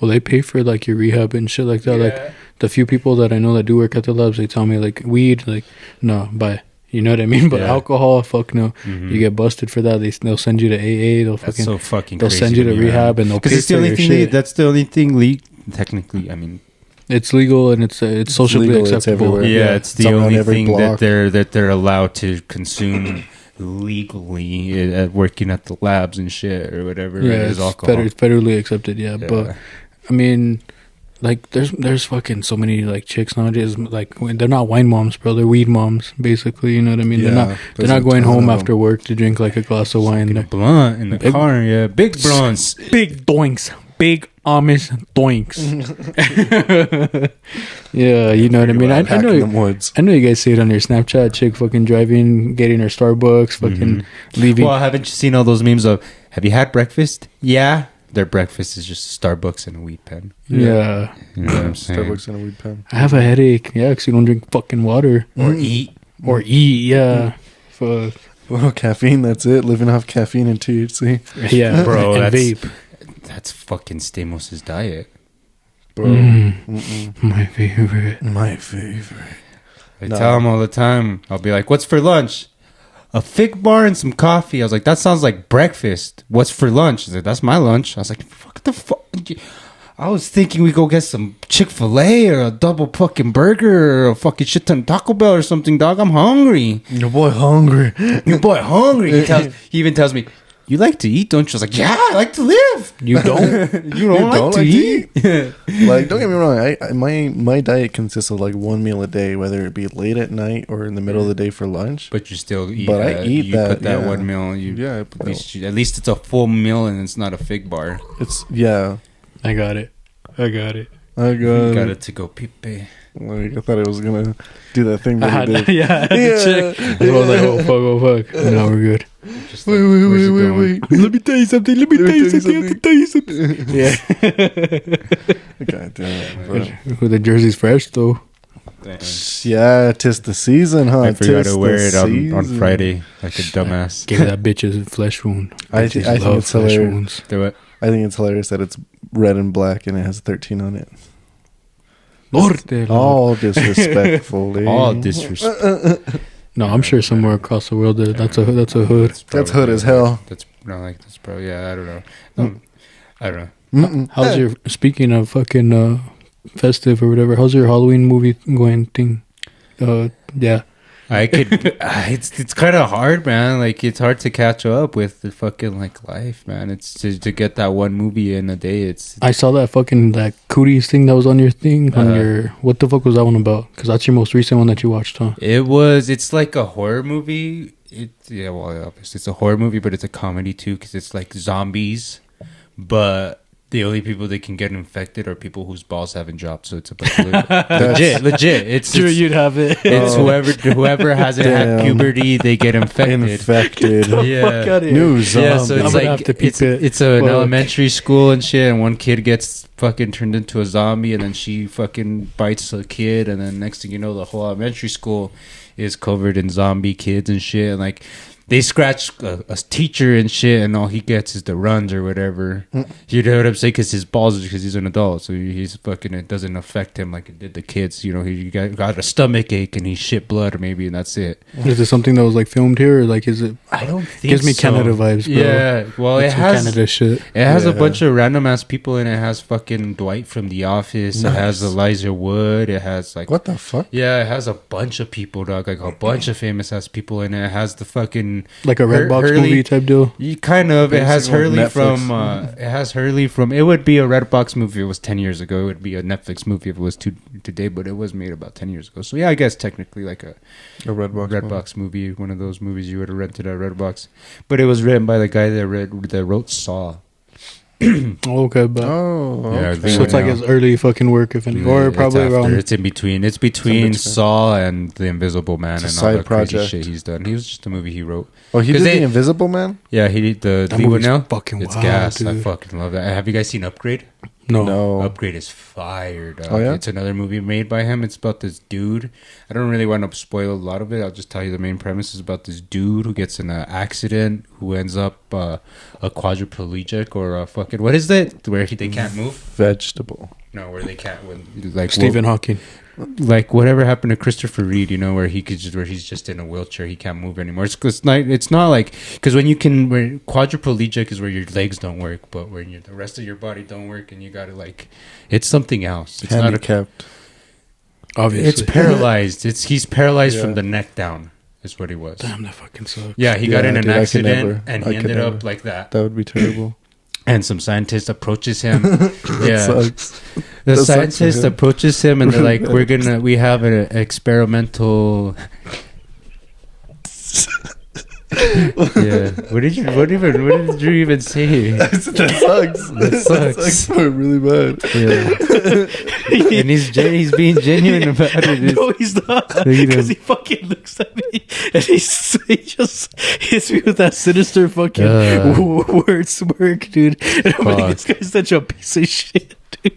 Well, they pay for like your rehab and shit like that. Yeah. Like the few people that I know that do work at the labs, they tell me like weed, like no, buy. You know what I mean? But alcohol, fuck no. Mm-hmm. You get busted for that. They'll send you to AA. They'll send you to rehab, and they'll pay for your shit. That's the only thing technically. I mean, it's legal and it's socially legal, acceptable. It's the only thing that they're allowed to consume legally at working at the labs and shit or whatever. Yeah, it's alcohol. It's federally accepted. Yeah, but I mean. Like there's fucking so many like chicks nowadays, like they're not wine moms, bro, they're weed moms basically, you know what I mean? Yeah, they're not going home after work to drink like a glass of wine. They're blunt in the car, big blunts, big doinks, big Amish doinks. Yeah, you know what I mean? I know you guys see it on your Snapchat, chick fucking driving, getting her Starbucks, fucking leaving. Well, haven't you seen all those memes of, have you had breakfast? Yeah. Their breakfast is just Starbucks and a weed pen. Yeah. You know what I'm saying? Starbucks and a weed pen. I have a headache. Yeah, because you don't drink fucking water. Or eat. Yeah. Fuck. Well, caffeine, that's it. Living off caffeine and THC. Yeah, bro. And vape. That's fucking Stamos' diet. Bro. My favorite. I tell him all the time. I'll be like, what's for lunch? A fig bar and some coffee. I was like, that sounds like breakfast. What's for lunch? He's like, that's my lunch. I was like, fuck the fuck. I was thinking we go get some Chick-fil-A or a double fucking burger or a fucking shit ton Taco Bell or something, dog. I'm hungry. Your boy hungry. He even tells me, you like to eat, don't you? I was like, yeah, I like to live. You don't? You don't like to eat? Like, don't get me wrong. My diet consists of like one meal a day, whether it be late at night or in the middle of the day for lunch. But you still eat. But I eat you that. put that yeah. one meal. I put At least it's a full meal and it's not a fig bar. It's yeah. I got it. I Got got it to go pipe. Like, I thought it was gonna do that thing that it did. I had to check. I was like, oh fuck. No, we're good. Just like, wait. Let me tell you something. I have to tell you something. Yeah. God damn. Bro. The jersey's fresh though. Damn. Yeah, 'tis the season, huh? I forgot Tis to wear the it on season. Friday like a dumbass. Give that bitch a flesh wound. I Bitches think love it's flesh hilarious. wounds. Do it. I think it's hilarious that it's red and black and it has 13 on it. Lord. All disrespectful. All disrespect. No, I'm sure somewhere across the world that's a hood. That's hood as hell. That's probably I don't know. I don't know. Mm-mm. How's your, speaking of fucking festive or whatever, how's your Halloween movie going thing? Yeah. I could. It's kind of hard, man. Like it's hard to catch up with the fucking like life, man. It's to get that one movie in a day. I saw that fucking that Cooties thing that was on your thing on your. What the fuck was that one about? Because that's your most recent one that you watched, huh? It's like a horror movie. Obviously it's a horror movie, but it's a comedy too because it's like zombies, but the only people that can get infected are people whose balls haven't dropped. So it's a bunch of legit. It's Sure, you'd have it. It's whoever hasn't had puberty, they get infected. Yeah. Fuck outta here. New Yeah, so zombie. it's I'm gonna have to peep it. it's an Fuck. elementary school and shit, and one kid gets fucking turned into a zombie, and then she fucking bites a kid, and then next thing you know, the whole elementary school is covered in zombie kids and shit, and like they scratch a teacher and shit, and all he gets is the runs or whatever. You know what I'm saying? Because his balls, because he's an adult, so he's fucking. It doesn't affect him like it did the kids. You know, he got a stomach ache and he shit blood, maybe, and that's it. Is it something that was like filmed here, or like is it? I don't think Gives me so. Canada vibes, bro. Yeah, well, It's it some has Canada shit. It has a Yeah. bunch of random ass people in it. It has fucking Dwight from The Office. Nice. It has Elijah Wood. It has like What the fuck? Yeah, it has a bunch of people, dog. Like a bunch of famous ass people in it. It has the fucking Like a Redbox Hurley- movie type deal. kind of. It has Basically Hurley Netflix. from. It has Hurley from. It would be a Redbox movie if it was 10 years ago. It would be a Netflix movie if it was today. But it was made about 10 years ago. So yeah, I guess technically like a Redbox. movie. One of those movies you would have rented at Redbox. But it was written by the guy that wrote Saw. Okay, but Oh, Yeah, okay. they so it's like now. his early fucking work, if any, or It's probably after. around. It's in between. It's between Saw and The Invisible Man It's and a all side the crazy project. shit he's done. He was just a movie he wrote. Oh, he 'Cause did they- The Invisible Man? Yeah, he did the That Lee movie's Winnell. fucking It's wild, gas. I dude. fucking love that. Have you guys seen Upgrade? No. Upgrade is fire, dog. Oh, yeah? It's another movie made by him. It's about this dude. I don't really want to spoil a lot of it. I'll just tell you the main premise is about this dude who gets in an accident, who ends up a quadriplegic or a fucking what is that? Where they can't move? Vegetable. No, where they can't. Like Stephen Hawking. like whatever happened to Christopher Reed, you know, where he's just in a wheelchair, he can't move anymore. It's not like because where quadriplegic is where your legs don't work, but when the rest of your body don't work, and you gotta like, it's something else. It's Handicapped. Obviously. It's paralyzed. He's paralyzed Yeah. from the neck down. Is what he was. Damn, that fucking sucks. Yeah, he got in an dude, I could accident never. and I he could ended never. up like that. That would be terrible. And some scientist approaches him. That yeah. sucks. The That sucks for scientist him. approaches him and they're like, we have an experimental. Yeah. What did you even say? That sucks. That sucks. Really bad. Yeah. And he's being genuine about it. No, he's not. Look at him. Because he fucking looks at me and he just hits me with that sinister fucking word smirk, dude. And I'm like, this guy's such a piece of shit, dude.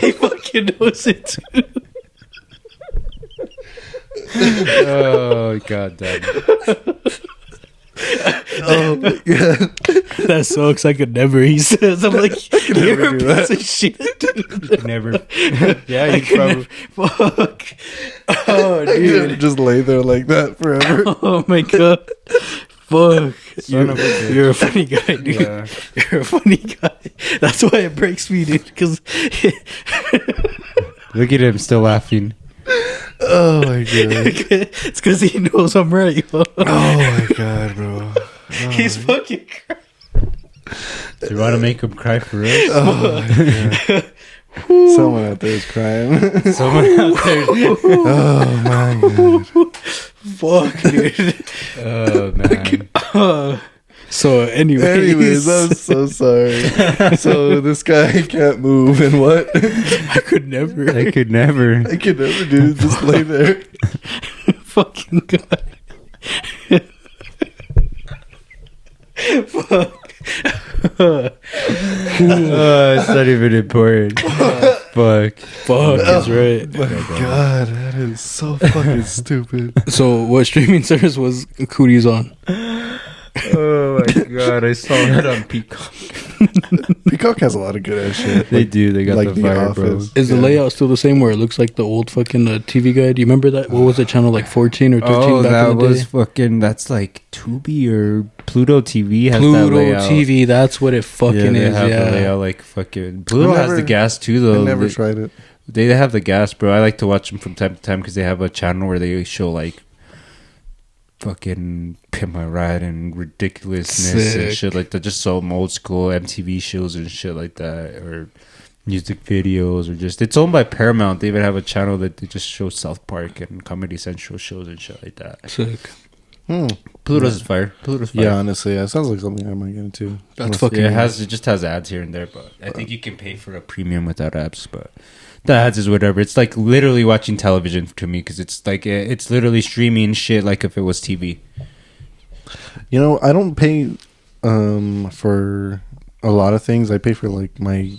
He fucking knows it too. Oh god damn it. Oh my god. That sucks. I could never. He says, "I'm like, you're never a do piece that. of shit." Never. Yeah, I you could probably. Fuck. Oh, You dude. just lay there like that forever. Oh my god. Fuck. Son of a bitch. You're a funny guy, dude. Yeah. You're a funny guy. That's why it breaks me, dude. Because Look at him still laughing. Oh my god. It's because he knows I'm right. Oh my god, bro. He's fucking crying. Do you want to make him cry for us? Oh my god. Someone out there is crying. Someone out there. Oh my god. Fuck, dude. Oh man. So Anyways, I'm so sorry. So this guy can't move, and what? I could never. I could never. I could never do. Just lay there. Fucking God. Fuck. It's not even important. Fuck. Fuck is right. My god, that is so fucking stupid. So, what streaming service was Cooties on? Oh my god, I saw that on Peacock. Peacock has a lot of good ass shit. They do. They got like the Fire Bros. Is the layout still the same where it looks like the old fucking TV guide? Do you remember that? What was the channel, like 14 or 13 Oh, back that in the was day? fucking. That's like Tubi or Pluto TV has that Pluto layout. TV, that's what it fucking they is. have Yeah. the layout like fucking. Pluto has the never- gas too, though. I never tried it. They have the gas, bro. I like to watch them from time to time because they have a channel where they show like fucking Pimp My Ride and ridiculousness and Sick. shit like that. Just some old school MTV shows and shit like that, or music videos, or just it's owned by Paramount. They even have a channel that they just show South Park and Comedy Central shows and shit like that. Sick. Pluto's fire. Pluto's fire. Yeah, honestly, yeah, it sounds like something I might get into. That's fucking. Yeah, it just has ads here and there, but I think you can pay for a premium without ads. But the ads is whatever. It's like literally watching television to me because it's like it's literally streaming shit like if it was TV. You know, I don't pay for a lot of things. I pay for like my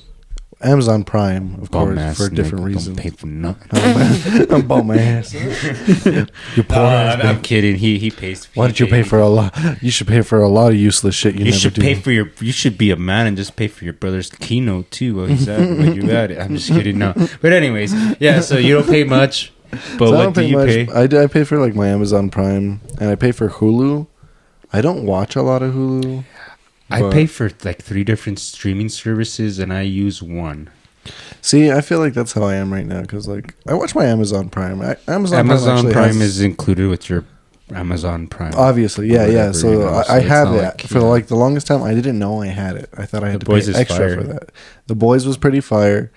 Amazon Prime, of course, for different reasons. Don't pay for nothing. I'm bum my ass. You poor ass. I'm kidding. He pays. Why did you pay for a lot? You should pay for a lot of useless shit you You never should do. pay for your. You should be a man and just pay for your brother's keynote too. While he's at when you at it. I'm just kidding. No, but anyways, yeah. So you don't pay much, but So I what don't do pay you much. pay? I pay for like my Amazon Prime, and I pay for Hulu. I don't watch a lot of Hulu. I but- pay for like 3 different streaming services, and I use one. See, I feel like that's how I am right now because like I watch my Amazon Prime. Amazon Prime has- is included with your Amazon Prime. obviously, yeah, yeah. whatever, So you know, I so it's have not it like, for yeah. like the longest time. I didn't know I had it. I thought I had The to Boys pay is extra fire. for that. The Boys was pretty fire.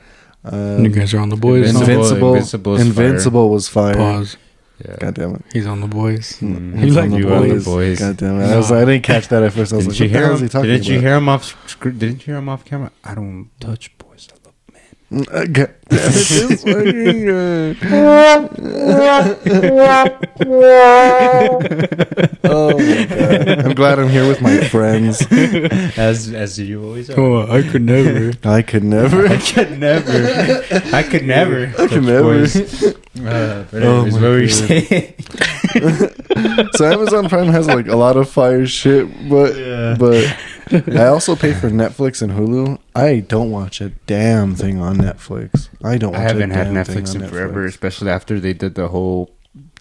You guys are on the boys. Invincible. now? Invincible was fire. Pause. Yeah. God damn it. He's on the boys. Mm. He like You the on the boys. boys. God damn it. I didn't catch that at first. I was Didn't like, you what the hear hell is he him? talking Didn't you about? hear him off? Didn't you hear him off camera? I don't touch boys. I love men. God damn it. This fucking, oh my God. I'm glad I'm here with my friends. As you always are. Oh, I could never. I could never. I could never. I could never. I could never. But anyways, my what were you God. saying? So Amazon Prime has like a lot of fire shit, but I also pay for Netflix and Hulu. I don't watch a damn thing on Netflix. I don't. Watch I haven't a had damn Netflix thing in on forever, Netflix. especially after they did the whole.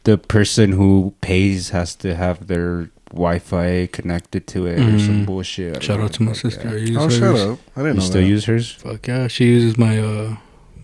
The person who pays has to have their Wi-Fi connected to it or some bullshit. I Shout don't out to my know. sister. I Yeah. use Oh, hers. shut up! I didn't You know still that. use hers? Fuck yeah, she uses my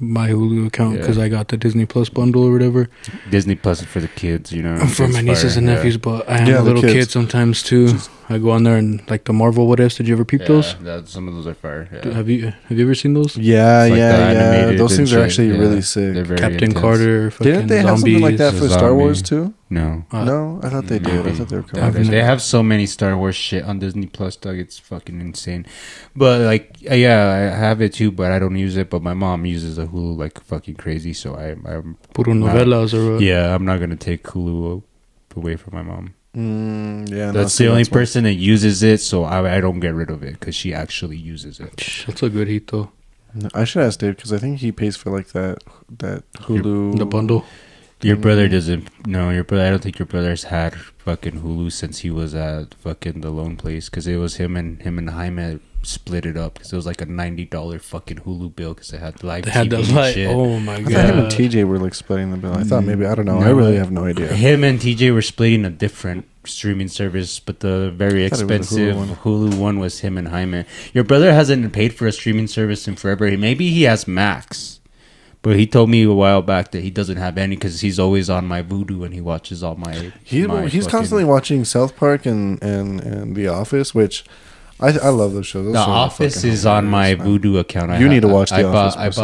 Hulu account Yeah. because I got the Disney Plus bundle or whatever Disney Plus is for the kids, you know. for It's my nieces fire, and yeah. nephews. But I have Yeah, a the little kids. kid sometimes too. I go on there and like the Marvel what ifs. Did you ever peep those? Some of those are fire. Yeah. Have you ever seen those? Yeah, It's like the yeah. animated Those and things are shit, actually yeah. really sick. They're very Captain intense. Carter. Fucking Didn't they have zombies. something like that for The Star Wars zombie. too? No. No, I thought they did. I Maybe. thought they were They coming. I've they have so many Star Wars shit on Disney Plus, dog. It's fucking insane. But like, yeah, I have it too, but I don't use it. But my mom uses a Hulu like fucking crazy, so I'm Puro novelas or what? yeah, I'm not gonna take Hulu away from my mom. Yeah, That's the only person that uses it, so I don't get rid of it because she actually uses it. That's a good hit though. I should ask Dave because I think he pays for like that Hulu. The bundle. Your brother doesn't. No, your brother. I don't think your brother's had fucking Hulu since he was at fucking the Lone Place because it was him and Jaime split it up because it was like a $90 fucking Hulu bill because they had live. They had TV the and light. shit. Oh my I thought him and god. TJ were like splitting the bill. I thought maybe I don't know. I No. really have no idea. Him and TJ were splitting a different streaming service, but the very I thought it was the expensive Hulu one was him and Jaime. Your brother hasn't paid for a streaming service in forever. Maybe he has Max, But he told me a while back that he doesn't have any because he's always on my Vudu and he watches all my. He's constantly watching South Park and The Office, which I love those shows. Those the shows Office is on my Vudu account. You need to watch The Office.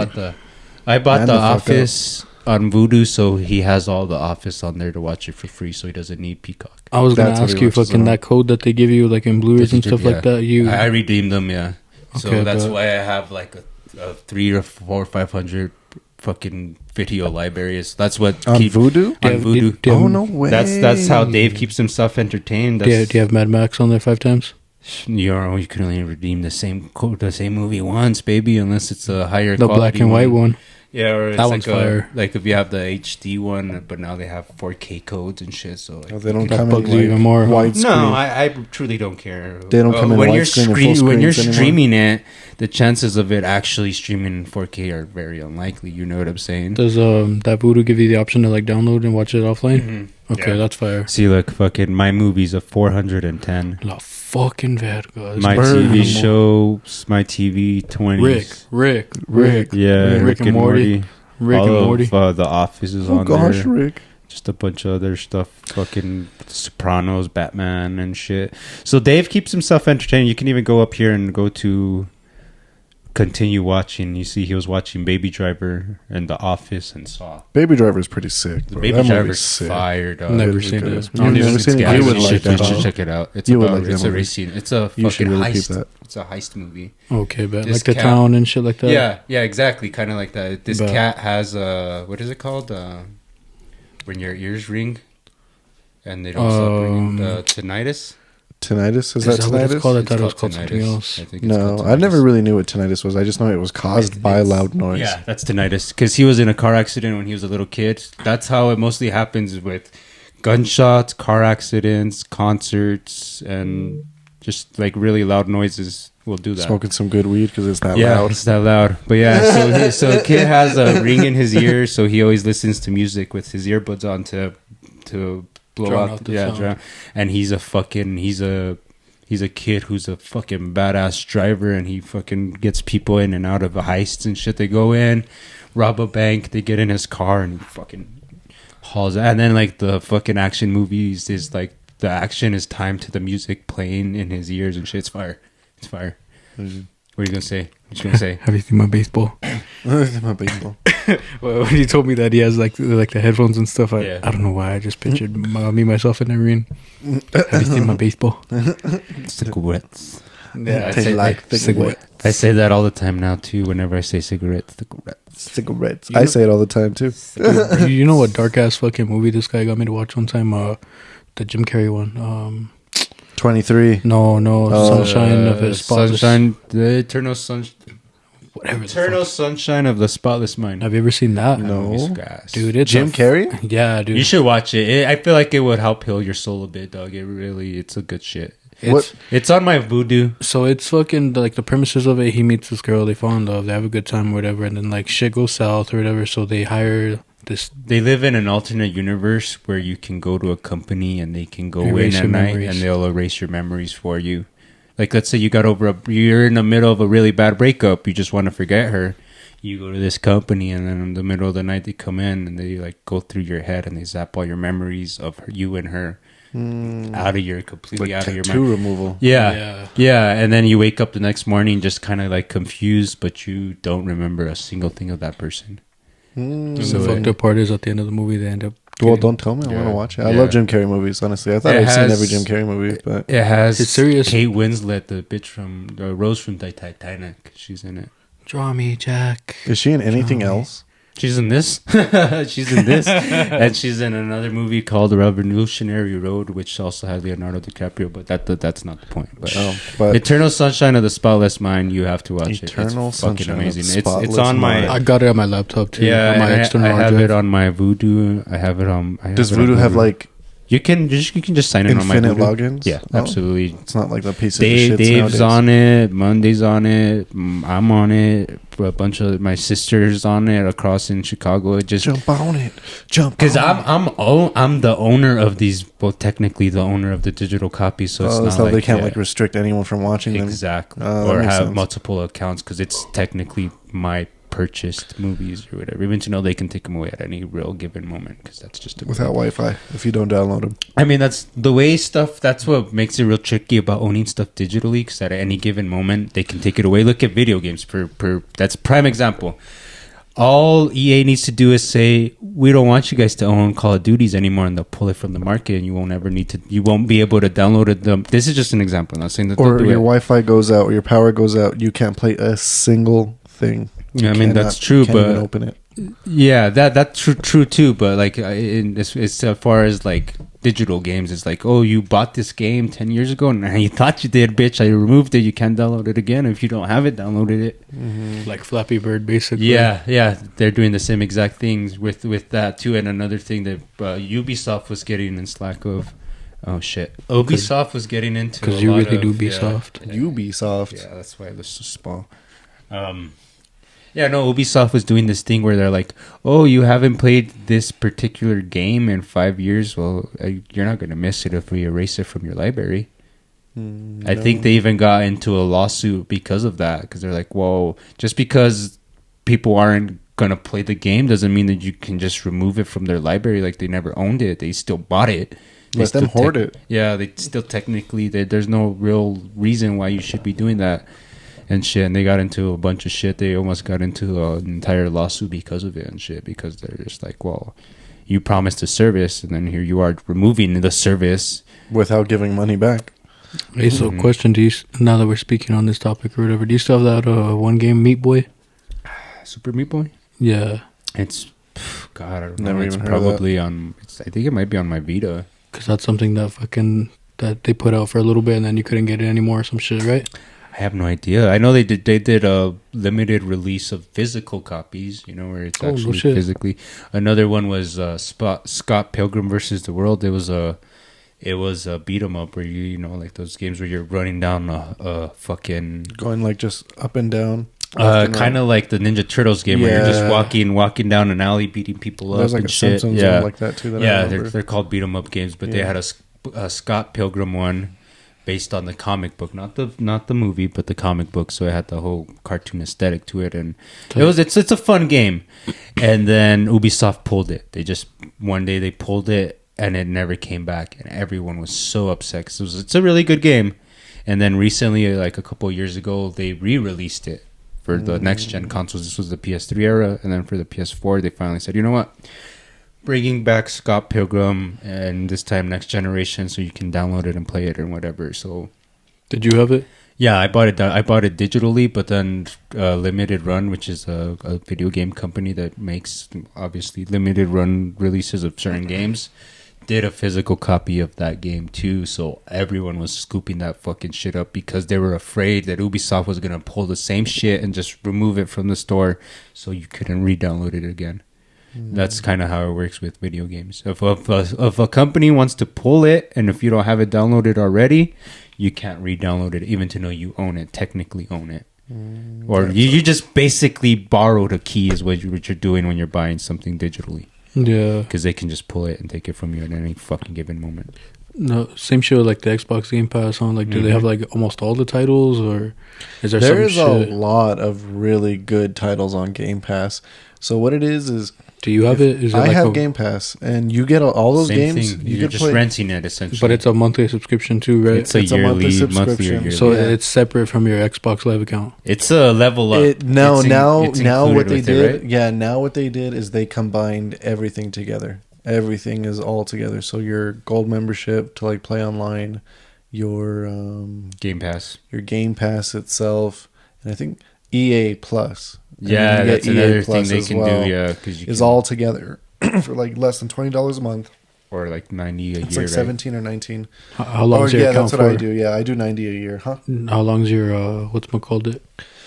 I bought The Office on Vudu, so he has all The Office on there to watch it for free, so he doesn't need Peacock. I was gonna ask you, fucking that code that they give you, like in Blu-rays and stuff like that. I redeemed them, yeah. Okay, so that's why I have like a 300 or 400 or 500 fucking video libraries. That's what on Vudu. On Vudu. Oh no way! That's how Dave keeps himself entertained. Do you have Mad Max on there 5 times? You can only redeem the same movie once, baby, unless it's a higher quality black and white one. Yeah, or it's that one's fire. Like if you have the HD one, but now they have 4K codes and shit. So like, they don't come in even more widescreen. No, I truly don't care. They don't come in when widescreen. When you're streaming it, the chances of it actually streaming in 4K are very unlikely. You know what I'm saying? Does that Vudu give you the option to like download and watch it offline? Mm-hmm. Okay, that's fire. See, look, fucking my movie's a 410. La fucking verga. My TV shows, my TV 20s. Rick. Yeah, Rick and Morty. Rick and Morty. The Office is on there. Oh gosh, Rick. Just a bunch of other stuff. Fucking Sopranos, Batman, and shit. So Dave keeps himself entertained. You can even go up here and go to continue watching. You see, he was watching Baby Driver and The Office and Saw. Baby Driver is pretty sick. Bro. Baby Driver's fired. Never seen it. You've never seen it? You would like that. You should check it out. It's a racing. It's a fucking heist. It's a heist movie. Okay, but like The Town and shit like that. Yeah, exactly, kind of like that. This cat has what is it called? When your ears ring, and they don't stop ringing. Tinnitus. Tinnitus? Is that tinnitus? What it's called? I thought it was called something else. No, I never really knew what tinnitus was. I just know it was caused by loud noise. Yeah, that's tinnitus. Because he was in a car accident when he was a little kid. That's how it mostly happens with gunshots, car accidents, concerts, and just like really loud noises will do that. Smoking some good weed because it's that loud. Yeah, it's that loud. But yeah, so the kid has a ring in his ear, so he always listens to music with his earbuds on to blow out the sound. And he's a kid who's a fucking badass driver, and he fucking gets people in and out of heists and shit. They go in, rob a bank, they get in his car, and he fucking hauls out. And then like the fucking action movies is like the action is timed to the music playing in his ears and shit. It's fire. Mm-hmm. What are you gonna say? What you gonna say? Have you seen my baseball? My baseball. Well, when you told me that he has like the headphones and stuff, I don't know why I just pictured me, myself, and Irene. Have you seen my baseball? Cigarettes. Yeah, cigarettes. I say that all the time now too. Whenever I say cigarettes. I say it all the time too. You know what dark ass fucking movie this guy got me to watch one time? The Jim Carrey one. 23. No, Sunshine of the Spotless. The Eternal Sunshine. Whatever. Eternal Sunshine of the Spotless Mind. Have you ever seen that? No. Dude, it's Jim Carrey? Yeah, dude. You should watch it. I feel like it would help heal your soul a bit, dog. It's a good shit. It's on my Vudu. So it's fucking like the premises of it. He meets this girl, they fall in love, they have a good time or whatever, and then like shit goes south or whatever. So they hire this. They live in an alternate universe where you can go to a company and they can go in at night and they'll erase your memories for you. Like let's say you're in the middle of a really bad breakup, you just want to forget her. You go to this company and then in the middle of the night they come in and they like go through your head and they zap all your memories of you and her. Out of your completely like out of your tattoo removal. Yeah, and then you wake up the next morning just kind of like confused, but you don't remember a single thing of that person. So the fucked up part is at the end of the movie they end up. Well, don't tell me. I want to watch it. I love Jim Carrey movies. Honestly, I thought I'd seen every Jim Carrey movie, but it has it's serious. Kate Winslet, the bitch from the Rose from Titanic. She's in it. Draw me, Jack. Is she in anything else? She's in this. She's in this. And she's in another movie called The Revolutionary Road, which also has Leonardo DiCaprio, but that's not the point. But Eternal Sunshine of the Spotless Mind, you have to watch it. It's fucking amazing. It's on my... I got it on my laptop too. Yeah, on my external I have it on my Vudu. I have it on... Does Vudu have like... You can just sign in on my Infinite logins? Yeah, absolutely. It's not like the piece of shit. Dave's on it. Monday's on it. I'm on it. A bunch of my sisters on it across in Chicago. Just jump on it. Because I'm the owner of these. Well, technically the owner of the digital copy. So it's not so like they can't like restrict anyone from watching them. Exactly. Or have multiple accounts because it's technically my purchased movies or whatever. Even to know they can take them away at any real given moment, because that's just without Wi-Fi if you don't download them. I mean, that's the way stuff. That's what makes it real tricky about owning stuff digitally, because at any given moment they can take it away. Look at video games. That's a prime example. All EA needs to do is say, we don't want you guys to own Call of Duties anymore, and they'll pull it from the market, and you won't be able to download it. This is just an example. I'm not saying that. Or your Wi-Fi goes out, or your power goes out. You can't play a single thing. Yeah, I mean, that's true, but even open it. Yeah, that's true too. But like, it's as far as like digital games, it's like, oh, you bought this game 10 years ago, and you thought you did, bitch. I removed it. You can't download it again. If you don't have it, downloaded it. Mm-hmm. Like Flappy Bird, basically. Yeah. They're doing the same exact things with that too. And another thing that Ubisoft was getting in slack of. Oh shit! Ubisoft was getting into because you really do Ubisoft. Ubisoft. Yeah, that's why it was so small. Yeah, no, Ubisoft was doing this thing where they're like, oh, you haven't played this particular game in 5 years? Well, you're not going to miss it if we erase it from your library. I think they even got into a lawsuit because of that, because they're like, well, just because people aren't going to play the game doesn't mean that you can just remove it from their library. Like, they never owned it. They still bought it. Let them hoard it. Yeah, they still technically, there's no real reason why you should be doing that. And shit, and they got into a bunch of shit. They almost got into an entire lawsuit because of it and shit, because they're just like, well, you promised a service, and then here you are removing the service without giving money back. Hey, so question, do you, now that we're speaking on this topic or whatever, do you still have that one game, Meat Boy? Super Meat Boy? Yeah. It's, God, I don't know. It's probably on, I think it might be on my Vita. Because that's something that they put out for a little bit, and then you couldn't get it anymore or some shit, right? I have no idea. I know they did a limited release of physical copies, where it's actually physically. Another one was Scott Pilgrim versus the World. It was a beat 'em up where you like those games where you're running down a fucking going like just up and down. Kind of like the Ninja Turtles game where you're just walking down an alley beating people up. There's like and a shit. Simpsons one like that too. They're called beat 'em up games, but they had a Scott Pilgrim one. Based on the comic book, not the movie, but the comic book. So it had the whole cartoon aesthetic to it, and it's a fun game. And then Ubisoft pulled it. One day they pulled it, and it never came back, and everyone was so upset because it's a really good game. And then recently, like a couple of years ago, they re-released it for the next gen consoles. This was the PS3 era, and then for the PS4, they finally said, you know what? Bringing back Scott Pilgrim, and this time next generation, so you can download it and play it or whatever. So, did you have it? Yeah, I bought it. I bought it digitally, but then Limited Run, which is a video game company that makes obviously limited run releases of certain games, did a physical copy of that game too. So everyone was scooping that fucking shit up because they were afraid that Ubisoft was gonna pull the same shit and just remove it from the store, so you couldn't re-download it again. That's kind of how it works with video games. If a company wants to pull it, and if you don't have it downloaded already, you can't re-download it, even to know you own it, technically own it. Or you just basically borrowed a key is what you're doing when you're buying something digitally. Yeah. Because they can just pull it and take it from you at any fucking given moment. No, same shit with like the Xbox Game Pass on. Like, do they have like almost all the titles, or is there is a lot of really good titles on Game Pass. So what it is do you have it? Is it I have Game Pass, and you get all those same games. Thing. You're just renting it essentially, but it's a monthly subscription too, right? It's a monthly subscription. So it's separate from your Xbox Live account. It's a level up. Now what they did, right? Now what they did is they combined everything together. Everything is all together. So your gold membership to like play online, your Game Pass, your Game Pass itself, and I think EA Plus. Yeah, that's another thing they can do. Yeah, because is all together for like less than $20 a month, or like $90 a year. It's like 17 or 19. How long is your account that's what I do. Yeah, I do $90 a year. Huh? How long's your whatchamacallit?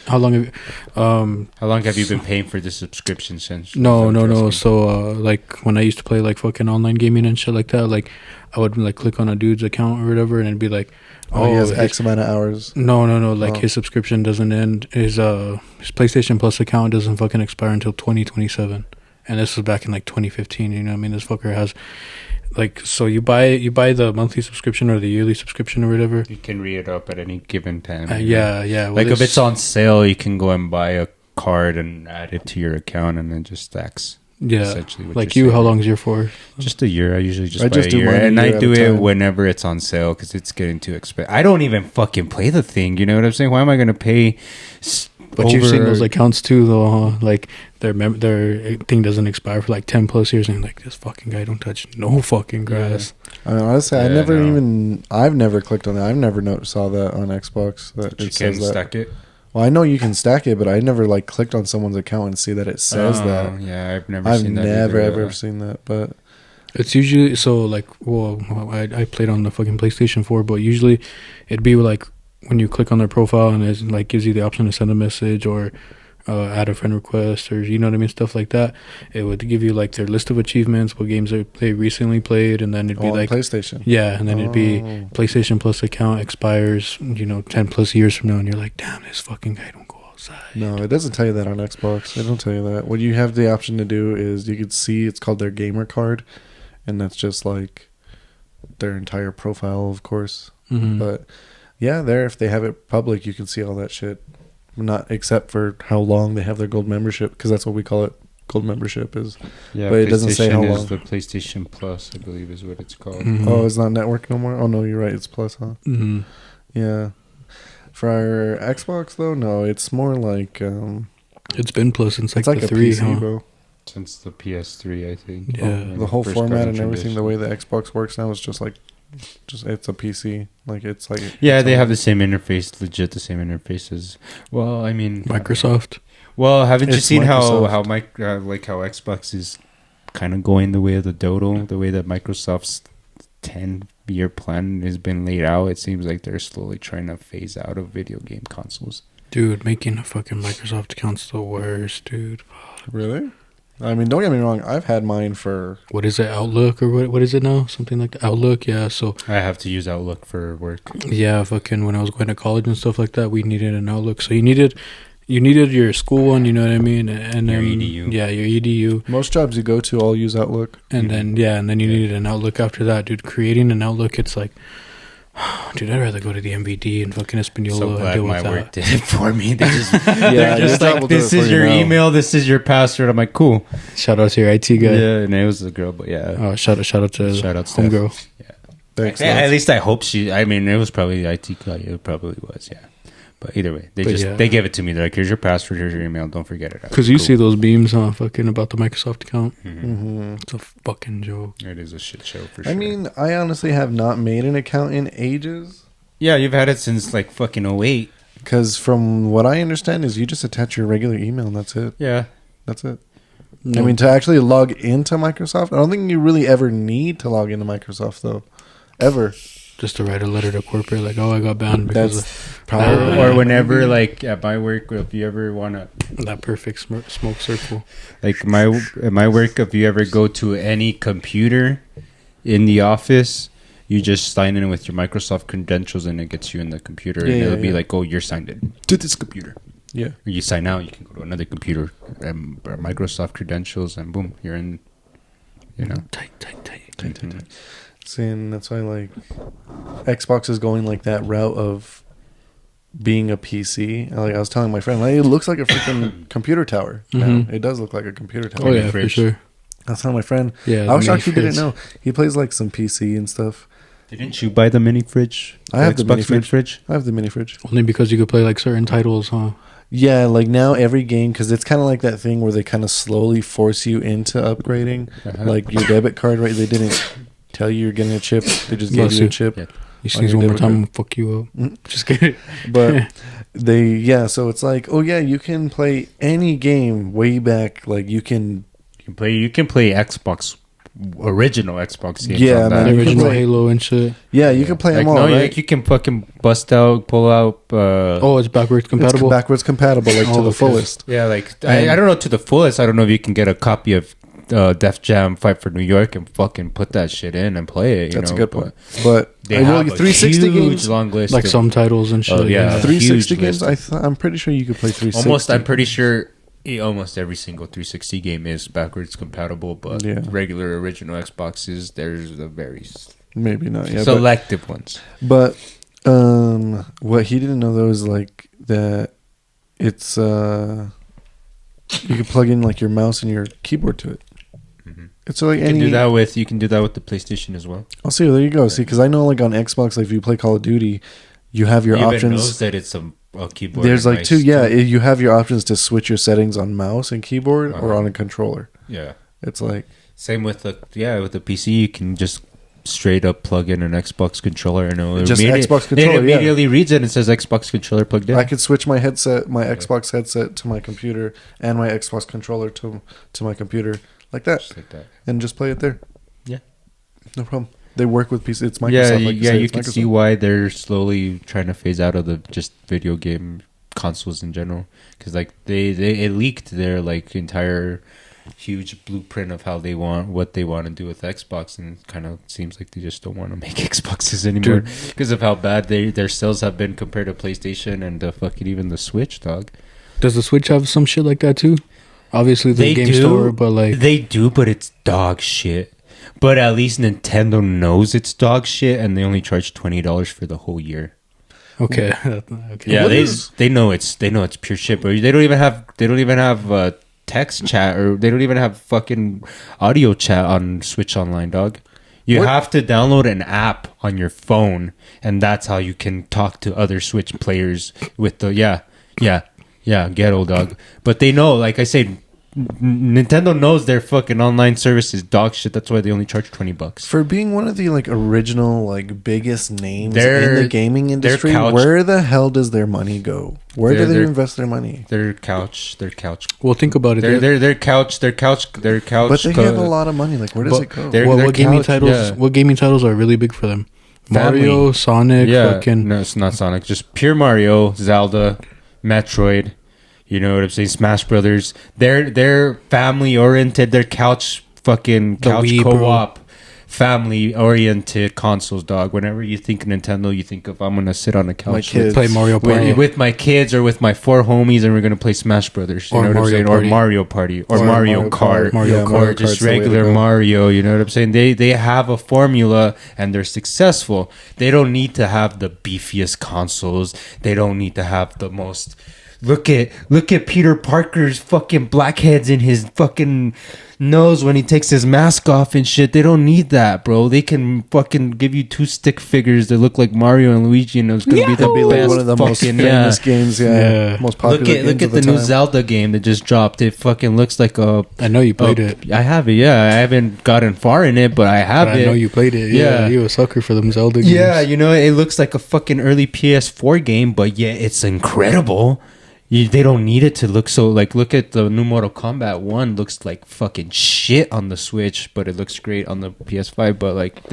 How long have you? How long have you been paying for the subscription since? No. So like when I used to play like fucking online gaming and shit like that, like I would like click on a dude's account or whatever, and it'd be like, he has X amount of hours. No. Like his subscription doesn't end. His PlayStation Plus account doesn't fucking expire until 2027, and this was back in like 2015. You know what I mean? This fucker has. Like, so you buy the monthly subscription or the yearly subscription or whatever. You can re it up at any given time. Yeah. Well, like if it's on sale, you can go and buy a card and add it to your account, and then just stacks. Yeah, essentially what like you're you, saying. how long is your for? Just a year. I usually just I buy just a do year, mine a and year I at do a it time. whenever it's on sale because it's getting too expensive. I don't even fucking play the thing. You know what I'm saying? Why am I gonna pay? But you've seen those accounts too, though. Huh? Like their thing doesn't expire for like 10 plus years, and like this fucking guy don't touch no fucking grass. I mean, honestly, Yeah, I've never clicked on that. I've never saw that on Xbox that you it can says that. stack it. Well, I know you can stack it, but I never like clicked on someone's account and see that it says that. Yeah, I've never I've seen that. never either. ever seen that, but It's usually so like I played on the fucking PlayStation 4, but usually it'd be like when you click on their profile and it like gives you the option to send a message or add a friend request or you know what I mean, stuff like that. It would give you like their list of achievements, what games they recently played, and then it'd be like PlayStation. Yeah, and then it'd be PlayStation Plus account expires 10 plus years from now, and you're like, damn, this fucking guy don't go outside. No, it doesn't tell you that on Xbox. It don't tell you that. What you have the option to do is you could see it's called their gamer card, and that's just like their entire profile, of course. Mm-hmm. But yeah, there if they have it public, you can see all that shit. Not except for how long they have their gold membership, because that's what we call it. Gold membership is. Yeah, but it doesn't say how PlayStation long. is the PlayStation Plus, I believe, is what it's called. Mhm. Oh, it's not network no more. Oh no, you're right. It's Plus, huh? Mm-hmm. Yeah. For our Xbox though, no, it's more like It's been Plus since like it's like the a 3, PC, huh? bro. Since the PS3, I think. Yeah. When The it whole first got format and everything, introduced. the way the Xbox works now is just it's a PC. Like it's like Yeah, they have the same interface, legit the same interfaces. Well, I mean, Microsoft. Well, haven't you It's seen Microsoft. how Xbox is kind of going the way of the dodo, the way that Microsoft's 10-year plan has been laid out? It seems like they're slowly trying to phase out of video game consoles. Dude, making a fucking Microsoft account's the worst, dude. Really? I mean, don't get me wrong. I've had mine for What is it, Outlook or what is it now? Something like that. Outlook, yeah. So, I have to use Outlook for work. yeah, fucking when I was going to college and stuff like that, we needed an Outlook. So you needed your school one, you know what I mean? And Your then, EDU. Yeah, your EDU. most jobs you go to all use Outlook. And then you needed an Outlook after that, dude. Creating an Outlook, it's like, dude, I'd rather go to the MVD and fucking Espanola So and glad deal my with work that. did it for me. They just, Yeah, they're your just job like, will do this it for is you your now." email, this is your password. I'm like, cool. Shout out to your IT guy. Yeah, and it was a girl, but yeah. Oh, shout out to Shout out Steph. homegirl. Thanks. Yeah, Lance. at least I hope she. I mean, it was probably the IT guy. It probably was, yeah. But either way, But yeah. they gave it to me. They're like, here's your password, here's your email. Don't forget it. Because you see those beams, huh? Fucking about the Microsoft account. Mm-hmm. It's a fucking joke. It is a shit show for sure. I mean, I honestly have not made an account in ages. yeah, you've had it since like fucking 08. Because from what I understand is you just attach your regular email and that's it. Yeah. That's it. No. I mean, to actually log into Microsoft, I don't think you really ever need to log into Microsoft, though. Ever. Just to write a letter to corporate, like, oh, I got banned because That's probably... Or whenever, like, at my work, if you ever want to... of that perfect smoke circle. Like, at my work, if you ever go to any computer in the office, you just sign in with your Microsoft credentials and it gets you in the computer. Yeah, and it'll yeah, be yeah. like, oh, you're signed in to this computer. Yeah. Or you sign out, you can go to another computer, Microsoft credentials, and boom, you're in, you know. Tight. Mhm. See, and that's why, like, Xbox is going, like, that route of being a PC. Like, I was telling my friend, like, it looks like a freaking computer tower now. Mhm. It does look like a computer tower. Oh, yeah, for fridge. sure. I was telling my friend. Yeah, I was the shocked he didn't mini know. He plays, like, some PC and stuff. Didn't you buy the mini fridge? I have the mini Xbox fridge. I have the mini fridge. Only because you could play, like, certain titles, huh? Yeah, like, now every game, because it's kind of like that thing where they kind of slowly force you into upgrading. Uh-huh. Like, your debit card, right? They didn't tell you you're getting a chip. They just gave Bless you a you. chip. Yeah. You On sneeze your one more debit time, card. I'm fuck you up. Mm. Just kidding. But so it's like, oh, yeah, you can play any game way back. Like, you can... You can play Xbox, original Xbox games. Yeah, on man, that. The you can original play- Halo and shit. Yeah, you can play Like, them all, no, right? like you can fucking bust out, pull out. Oh, it's backwards compatible? It's backwards compatible, like, to Oh, the okay. fullest. Yeah, like And- I don't know to the fullest. I don't know if you can get a copy of Def Jam Fight for New York and fucking put that shit in and play it. That's know, a good point. But They I will have get a 360 huge games. long list. Like of- some titles and shit. Oh, yeah. 360 huge games. list. I'm pretty sure you could play 360. almost. I'm pretty sure almost every single 360 game is backwards compatible, but Yeah. regular original Xboxes, there's a very Maybe not. Yeah, selective ones. But what he didn't know though is like that it's You can plug in like your mouse and your keyboard to it. Mm-hmm. It's like you can do that with the PlayStation as well. Oh, see, there you go. See, because I know like on Xbox, like if you play Call of Duty, you have your options. Even knows that it's a keyboard. There's like two. Yeah, you have your options to switch your settings on mouse and keyboard or on a controller. Yeah, it's like same with the PC. You can just straight up plug in an Xbox controller and Xbox controller. It immediately reads it and says Xbox controller plugged in. I could switch my Xbox headset to my computer and my Xbox controller to my computer like that, and just play it there. Yeah, no problem. They work with PC. It's Microsoft. You can see why they're slowly trying to phase out of the just video game consoles in general, because like it leaked their like entire huge blueprint of what they want to do with Xbox, and it kind of seems like they just don't want to make Xboxes anymore because of how bad their sales have been compared to PlayStation and fucking even the Switch, dog. Does the Switch have some shit like that too? Obviously the game store, but like they do, but it's dog shit. But at least Nintendo knows it's dog shit, and they only charge $20 for the whole year. Okay. Yeah, they know it's pure shit, but they don't even have text chat, or they don't even have fucking audio chat on Switch Online, dog. You have to download an app on your phone, and that's how you can talk to other Switch players with the ghetto, dog. But they know, like I said, Nintendo knows their fucking online service is dog shit. That's why they only charge $20 for being one of the like original like biggest names in the gaming industry. Where the hell does their money go? Where do they invest their money? Their couch. Well, think about it. Their couch. But they have a lot of money. Like, where does it go? What gaming titles? What gaming titles are really big for them? Family. Mario, Sonic. No, it's not Sonic. Just pure Mario, Zelda, Metroid. You know what I'm saying? Smash Brothers. They're family oriented. They're couch Wii, co-op, family oriented consoles, dog. Whenever you think Nintendo, you think of I'm gonna sit on a couch and play Mario Party with my kids or with my 4 homies, and we're gonna play Smash Brothers. You know what I'm saying? Or Mario Party, or Mario Kart, or just regular Mario. You know what I'm saying? They have a formula and they're successful. They don't need to have the beefiest consoles. They don't need to have the most. Look at Peter Parker's fucking blackheads in his fucking nose when he takes his mask off and shit. They don't need that, bro. They can fucking give you 2 stick figures that look like Mario and Luigi, and it's gonna be the best, one of the most famous games. Most popular. Look at the new Zelda game that just dropped. It fucking looks like a. I know you played it. I have it. Yeah, I haven't gotten far in it, but I have it. I know you played it. Yeah, you a sucker for them Zelda games. Yeah, you know it looks like a fucking early PS4 game, but yeah, it's incredible. They don't need it to look so like. Look at the new Mortal Kombat 1. Looks like fucking shit on the Switch, but it looks great on the PS5. But like,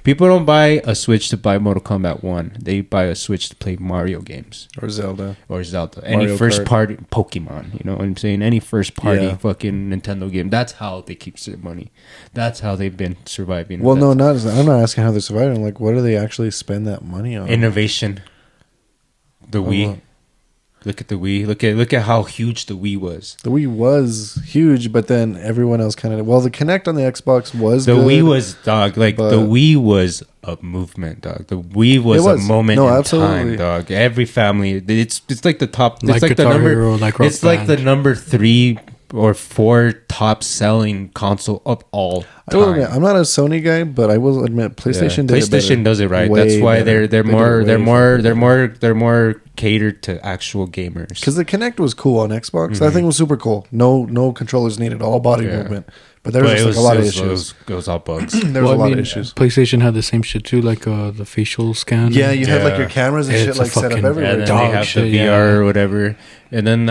people don't buy a Switch to buy Mortal Kombat 1. They buy a Switch to play Mario games or Zelda. Any Mario first party Pokemon. You know what I'm saying? Any first party fucking Nintendo game. That's how they keep their money. That's how they've been surviving. Well, I'm not asking how they're surviving. I'm like, what do they actually spend that money on? Innovation. The Wii. Look at the Wii. Look at how huge the Wii was. The Wii was huge, but then everyone else kind of. Well, the Kinect on the Xbox was. The Wii was dog. Like the Wii was a movement, dog. The Wii was a moment in time, dog. Every family. It's like the top. It's like the number. Hero, it's like the number 3 or 4 top selling console of all time. I will admit, I'm not a Sony guy, but I will admit PlayStation does it right. That's why they're more catered to actual gamers. Because the Kinect was cool on Xbox. Mm-hmm. That thing was super cool. No controllers needed, all body movement. But there was just a lot of issues. It was all bugs. There was a lot of issues. PlayStation had the same shit too, like the facial scan. Yeah, you had like your cameras and shit like set up everywhere. And then they have the VR or whatever. And then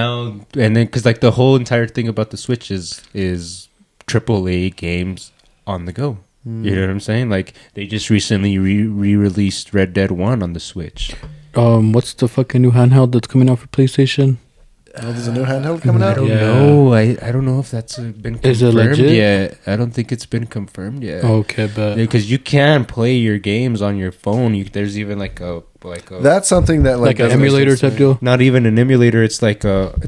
because like the whole entire thing about the Switch is AAA games on the go. You know what I'm saying? Like they just recently re-released Red Dead 1 on the Switch. What's the fucking new handheld that's coming out for PlayStation? Oh, there's a new handheld coming out? I don't know. I don't know if that's been confirmed. Is it legit? Yet. I don't think it's been confirmed yet. Okay, but because you can play your games on your phone. There's even like a that's something that like an emulator type deal. Not even an emulator. It's like a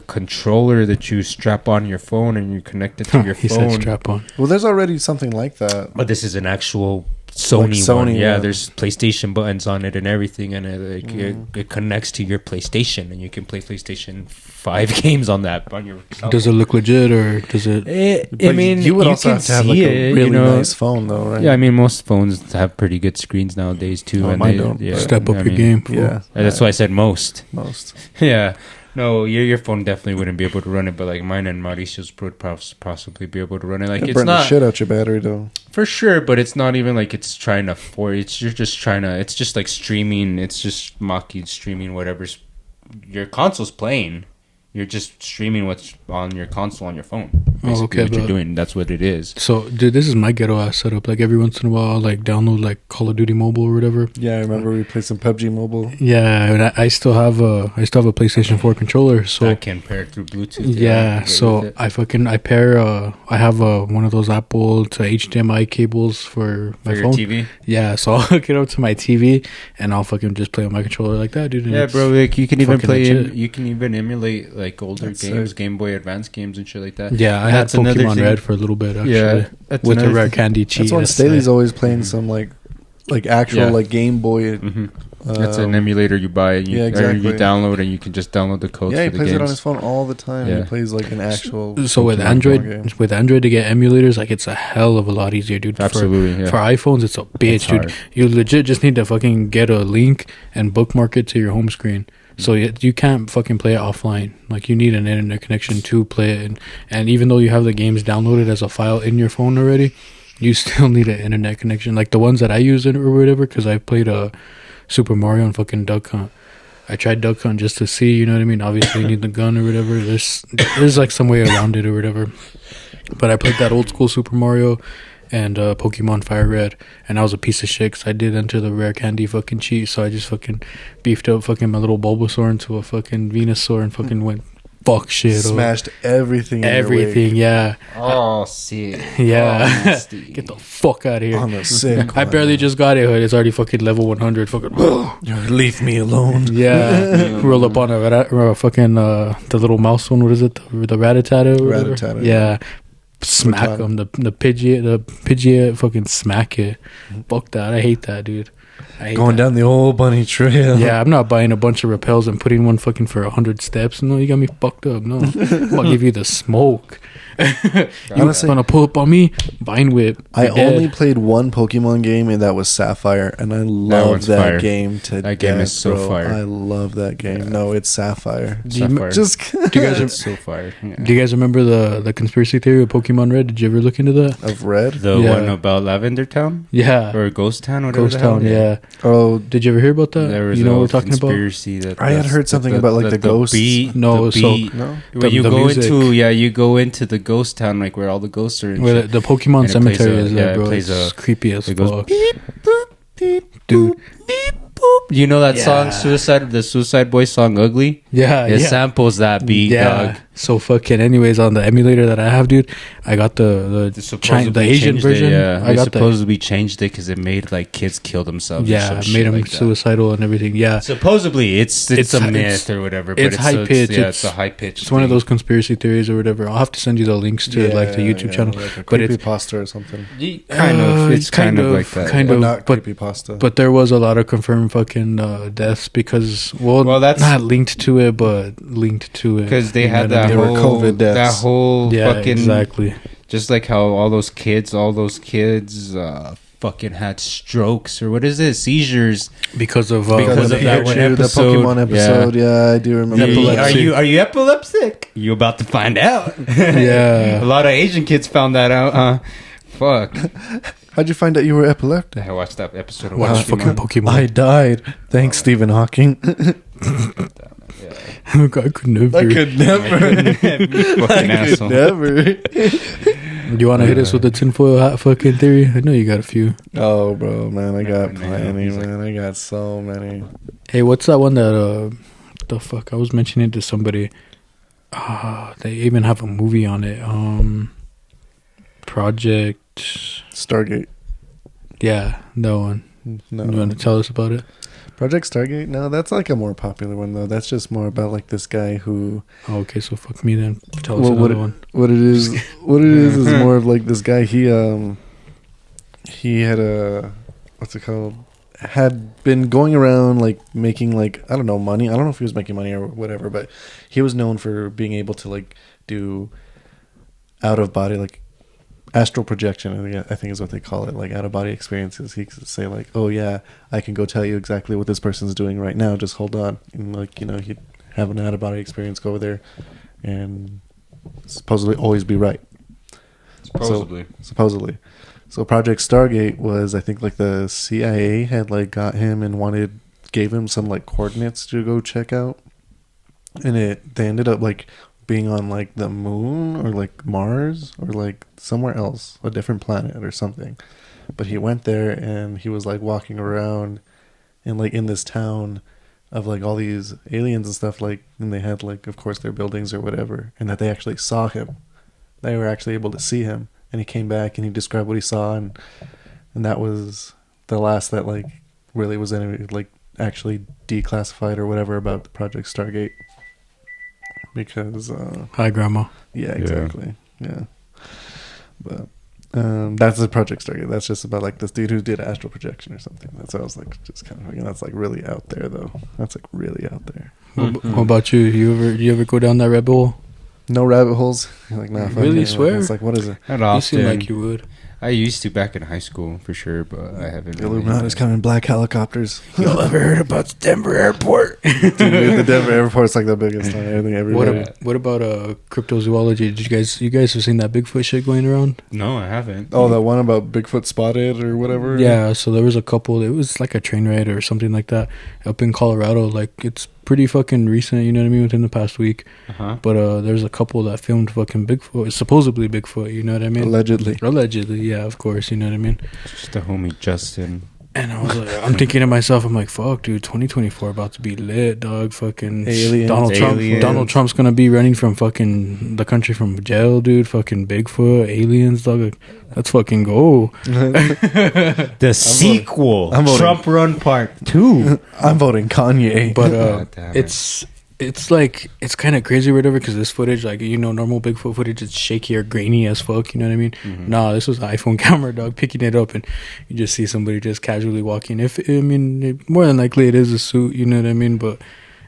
controller that you strap on your phone and you connect it to your phone. Said strap on. Well, there's already something like that. But this is an actual Sony one. Yeah, one. there's PlayStation buttons on it and everything, and it connects to your PlayStation, and you can play PlayStation 5 games on that on your. Does it look legit or does it? I mean, you would also have to have like a really nice phone, though, right? Yeah, I mean, most phones have pretty good screens nowadays too. Oh, and mine don't. Yeah, Step up your game. Yeah, that's why I said most. Most. Yeah. No, your phone definitely wouldn't be able to run it, but like mine and Mauricio's would possibly be able to run it. Like It'd it's burn not the shit out your battery, though. for sure, but it's not even like it's trying to you're just trying to. It's just like streaming. It's just mocking streaming whatever's your console's playing. You're just streaming what's on your console on your phone. Basically, what you're doing. That's what it is. So, dude, this is my ghetto ass setup. Like every once in a while, I'll, like download like Call of Duty Mobile or whatever. Yeah, I remember we played some PUBG Mobile. Yeah, and I still have a PlayStation 4 controller. So I can pair it through Bluetooth. yeah, so I pair I have one of those Apple to HDMI cables for my your phone. TV. Yeah, so I'll hook it up to my TV and I'll fucking just play on my controller like that, dude. Yeah, bro. Like you can even play. legit. You can even emulate like older That's games, sick. Game Boy Advance games and shit like that. Yeah, I had That's another Pokemon thing. Red for a little bit actually. Yeah, that's with the another rare thing. candy cheat. That's why Staley's always playing some like actual Yeah. like Game Boy. That's an emulator you buy. And you, yeah, or exactly. you download and you can just download the codes Yeah, he for the plays games. it on his phone all the time. Yeah. He plays like an actual. So with Pokemon Android, game. to get emulators, like it's a hell of a lot easier, dude. Absolutely, For iPhones, it's a bitch, It's dude. hard. You legit just need to fucking get a link and bookmark it to your home screen. So you can't fucking play it offline. Like you need an internet connection to play it, and even though you have the games downloaded as a file in your phone already, you still need an internet connection. Like the ones that I use or whatever, because I played Super Mario and fucking Duck Hunt. I tried Duck Hunt just to see, you know what I mean? Obviously, you need the gun or whatever. There's like some way around it or whatever. But I played that old school Super Mario and Pokemon Fire Red, and I was a piece of shit 'cause I did enter the rare candy fucking cheat, so I just fucking beefed up fucking my little Bulbasaur into a fucking Venusaur and fucking went fuck shit up. Smashed everything. In Everything, yeah. Oh, sick. Yeah. Oh, nasty. Get the fuck out of here. on the sick. I barely just got it, but it's already fucking level 100. Fucking leave me alone. yeah. Roll up on a fucking the little mouse one. What is it? The Rattata. Or whatever? Rattata, Yeah. Smack them. The Pidgeot. Fucking smack it. Fuck that. I hate that, dude. I hate Going that. down the old bunny trail. Yeah, I'm not buying a bunch of repels and putting one fucking for 100 steps. No, you got me fucked up. No, I'll give you the smoke. You Honestly, want to pull up on me? Vine Whip. I You're dead. only played one Pokemon game, and that was Sapphire, and I love one's that fire. game to That game is so bro. fire. I love that game. Yeah. No, it's Sapphire. Sapphire. Just Do you guys It's so fire. Yeah. Do you guys remember the conspiracy theory of Pokemon Red? Did you ever look into that? of Red. The Yeah. one about Lavender Town Yeah, or Ghost Town, whatever. Ghost the hell. Town. Yeah. Oh, Did you ever hear about that? There was You know what a we're talking about? conspiracy that I had heard something about, like, the ghosts. beat, No, the so- beat. no. When you the go music. into you go into the ghost town, like where all the ghosts are. And Where shit. the Pokemon And it plays Cemetery a- is yeah, there, it bro. plays It's a- creepy as it goes fuck. beep, boop, beep, Dude. boop, beep, boop. You know that song, Yeah. the Suicide Boys song, "Ugly." Yeah, It yeah. samples that beat, dog. So fucking. Anyways, on the emulator that I have, dude, I got the Asian changed version. It, yeah, I they got the supposedly changed it because it made like kids kill themselves. yeah, and some made shit them like that. suicidal and everything. Yeah, Supposedly, it's It's a hi- myth or whatever. But it's high pitch. Yeah, It's- it's a high pitch. it's one of those conspiracy theories or whatever. I'll have to send you the links to like the YouTube channel. like a but it's- creepypasta or something. Kind of. It's kind of like that. kind But of, not but creepypasta. But there was a lot of confirmed fucking deaths because, well, that's not linked to it, but linked to it. because they You had know what I that mean? They were whole COVID deaths. that whole Yeah, fucking exactly. just like how all those kids fucking had strokes or what is it, seizures. Because of Because of that one the episode. Pokemon episode. Yeah, I do remember. Epilepsy. Are you epileptic? You about to find out. Yeah. A lot of Asian kids found that out. Fuck. How'd you find out you were epileptic? I watched that episode of Watch fucking Pokemon. I died. Thanks, Stephen Hawking. I could never. I could never. Fucking asshole. Never. Do you want to hit us with the tinfoil hat fucking theory? I know you got a few. Oh, bro, man, I got Yeah, plenty, he's like- man. I got so many. Hey, what's that one that the fuck? I was mentioning to somebody. They even have a movie on it. Project. Stargate. Yeah, that one. No. You want to tell us about it? Project Stargate? No, that's like a more popular one, though. That's just more about like this guy who. Oh, okay, so fuck me then. Tell us Well, another one. What it is is more of like this guy. He had a what's it called? Had been going around like making like I don't know money. I don't know if he was making money or whatever, but he was known for being able to like do out of body like astral projection. I think is what they call it, like out of body experiences. He could say like, "Oh yeah, I can go tell you exactly what this person's doing right now. Just hold on." And like he'd have an out of body experience, go over there, and supposedly always be right. Supposedly. So Project Stargate was, I think, like the CIA had like got him and gave him some like coordinates to go check out, and they ended up like being on like the moon or like Mars or like somewhere else, a different planet or something. But he went there and he was like walking around and like in this town of like all these aliens and stuff, like, and they had like of course their buildings or whatever, and that they actually saw him. They were actually able to see him. And he came back and he described what he saw, and that was the last that like really was any like actually declassified or whatever about the Project Stargate. Because hi grandma. Yeah, exactly. Yeah. But that's the Project Stargate. That's just about like this dude who did astral projection or something. That's what I was like just kind of that's like really out there though. That's like really out there. What about you? You ever go down that rabbit hole? No rabbit holes. You're like, nah, really? Swear? It's like, what is it? Not often. You seem like you would. I used to back in high school for sure, but I haven't. The Illuminati's coming in black helicopters. Y'all ever heard about the Denver airport? Dude, the Denver airport's like the biggest thing. I think everybody. What about cryptozoology? Did you guys have seen that Bigfoot shit going around? No, I haven't. Oh, that one about Bigfoot spotted or whatever. Yeah, so there was a couple. It was like a train ride or something like that up in Colorado. Like it's pretty fucking recent. You know what I mean? Within the past week. But there's a couple that filmed fucking Bigfoot, supposedly Bigfoot. You know what I mean? Allegedly, yeah, of course. You know what I mean? Just the homie Justin. And I was like, I'm thinking to myself, I'm like, fuck, dude, 2024 about to be lit, dog. Fucking aliens. Donald Trump's gonna be running from fucking the country from jail, dude. Fucking Bigfoot, aliens, dog. Like, let's fucking go. The sequel, Trump Run Part 2. I'm voting Kanye. But it's like, it's kind of crazy or whatever, because this footage, like, normal Bigfoot footage, it's shaky or grainy as fuck, you know what I mean? Mm-hmm. Nah, this was an iPhone camera, dog, picking it up, and you just see somebody just casually walking. More than likely it is a suit, you know what I mean? But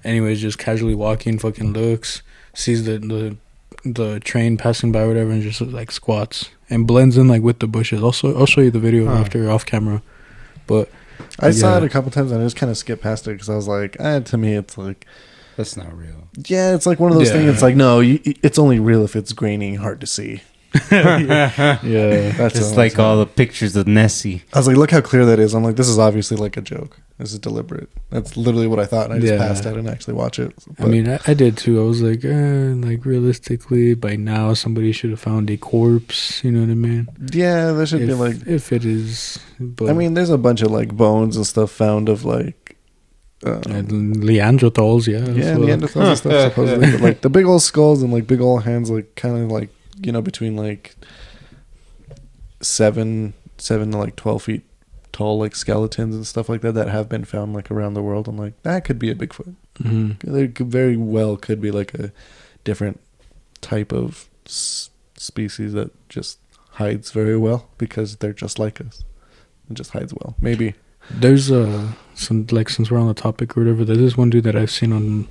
anyways, just casually walking, fucking looks, sees the train passing by or whatever, and just like squats and blends in like with the bushes. Also, I'll show you the video after off camera. But I saw it a couple times and I just kind of skipped past it because I was like, to me it's like, that's not real. Yeah, it's like one of those things. It's like, no, it's only real if it's grainy, hard to see. Yeah, that's just like all the pictures of Nessie. I was like, look how clear that is. I'm like, this is obviously like a joke. This is deliberate. That's literally what I thought, and I just passed out and actually watch it. But, I mean, I did too. I was like, realistically, by now somebody should have found a corpse. You know what I mean? Yeah, there should be like, if it is. But I mean, there's a bunch of like bones and stuff found of like. Neanderthals, Neanderthals and stuff supposedly, but like the big old skulls and like big old hands, like kind of like between like 7 to like 12 feet tall, like skeletons and stuff like that have been found like around the world. I'm like, that could be a Bigfoot. Mm-hmm. There very well could be like a different type of species that just hides very well because they're just like us. It just hides well, maybe. There's some, like, since we're on the topic or whatever, there's this one dude that I've seen on,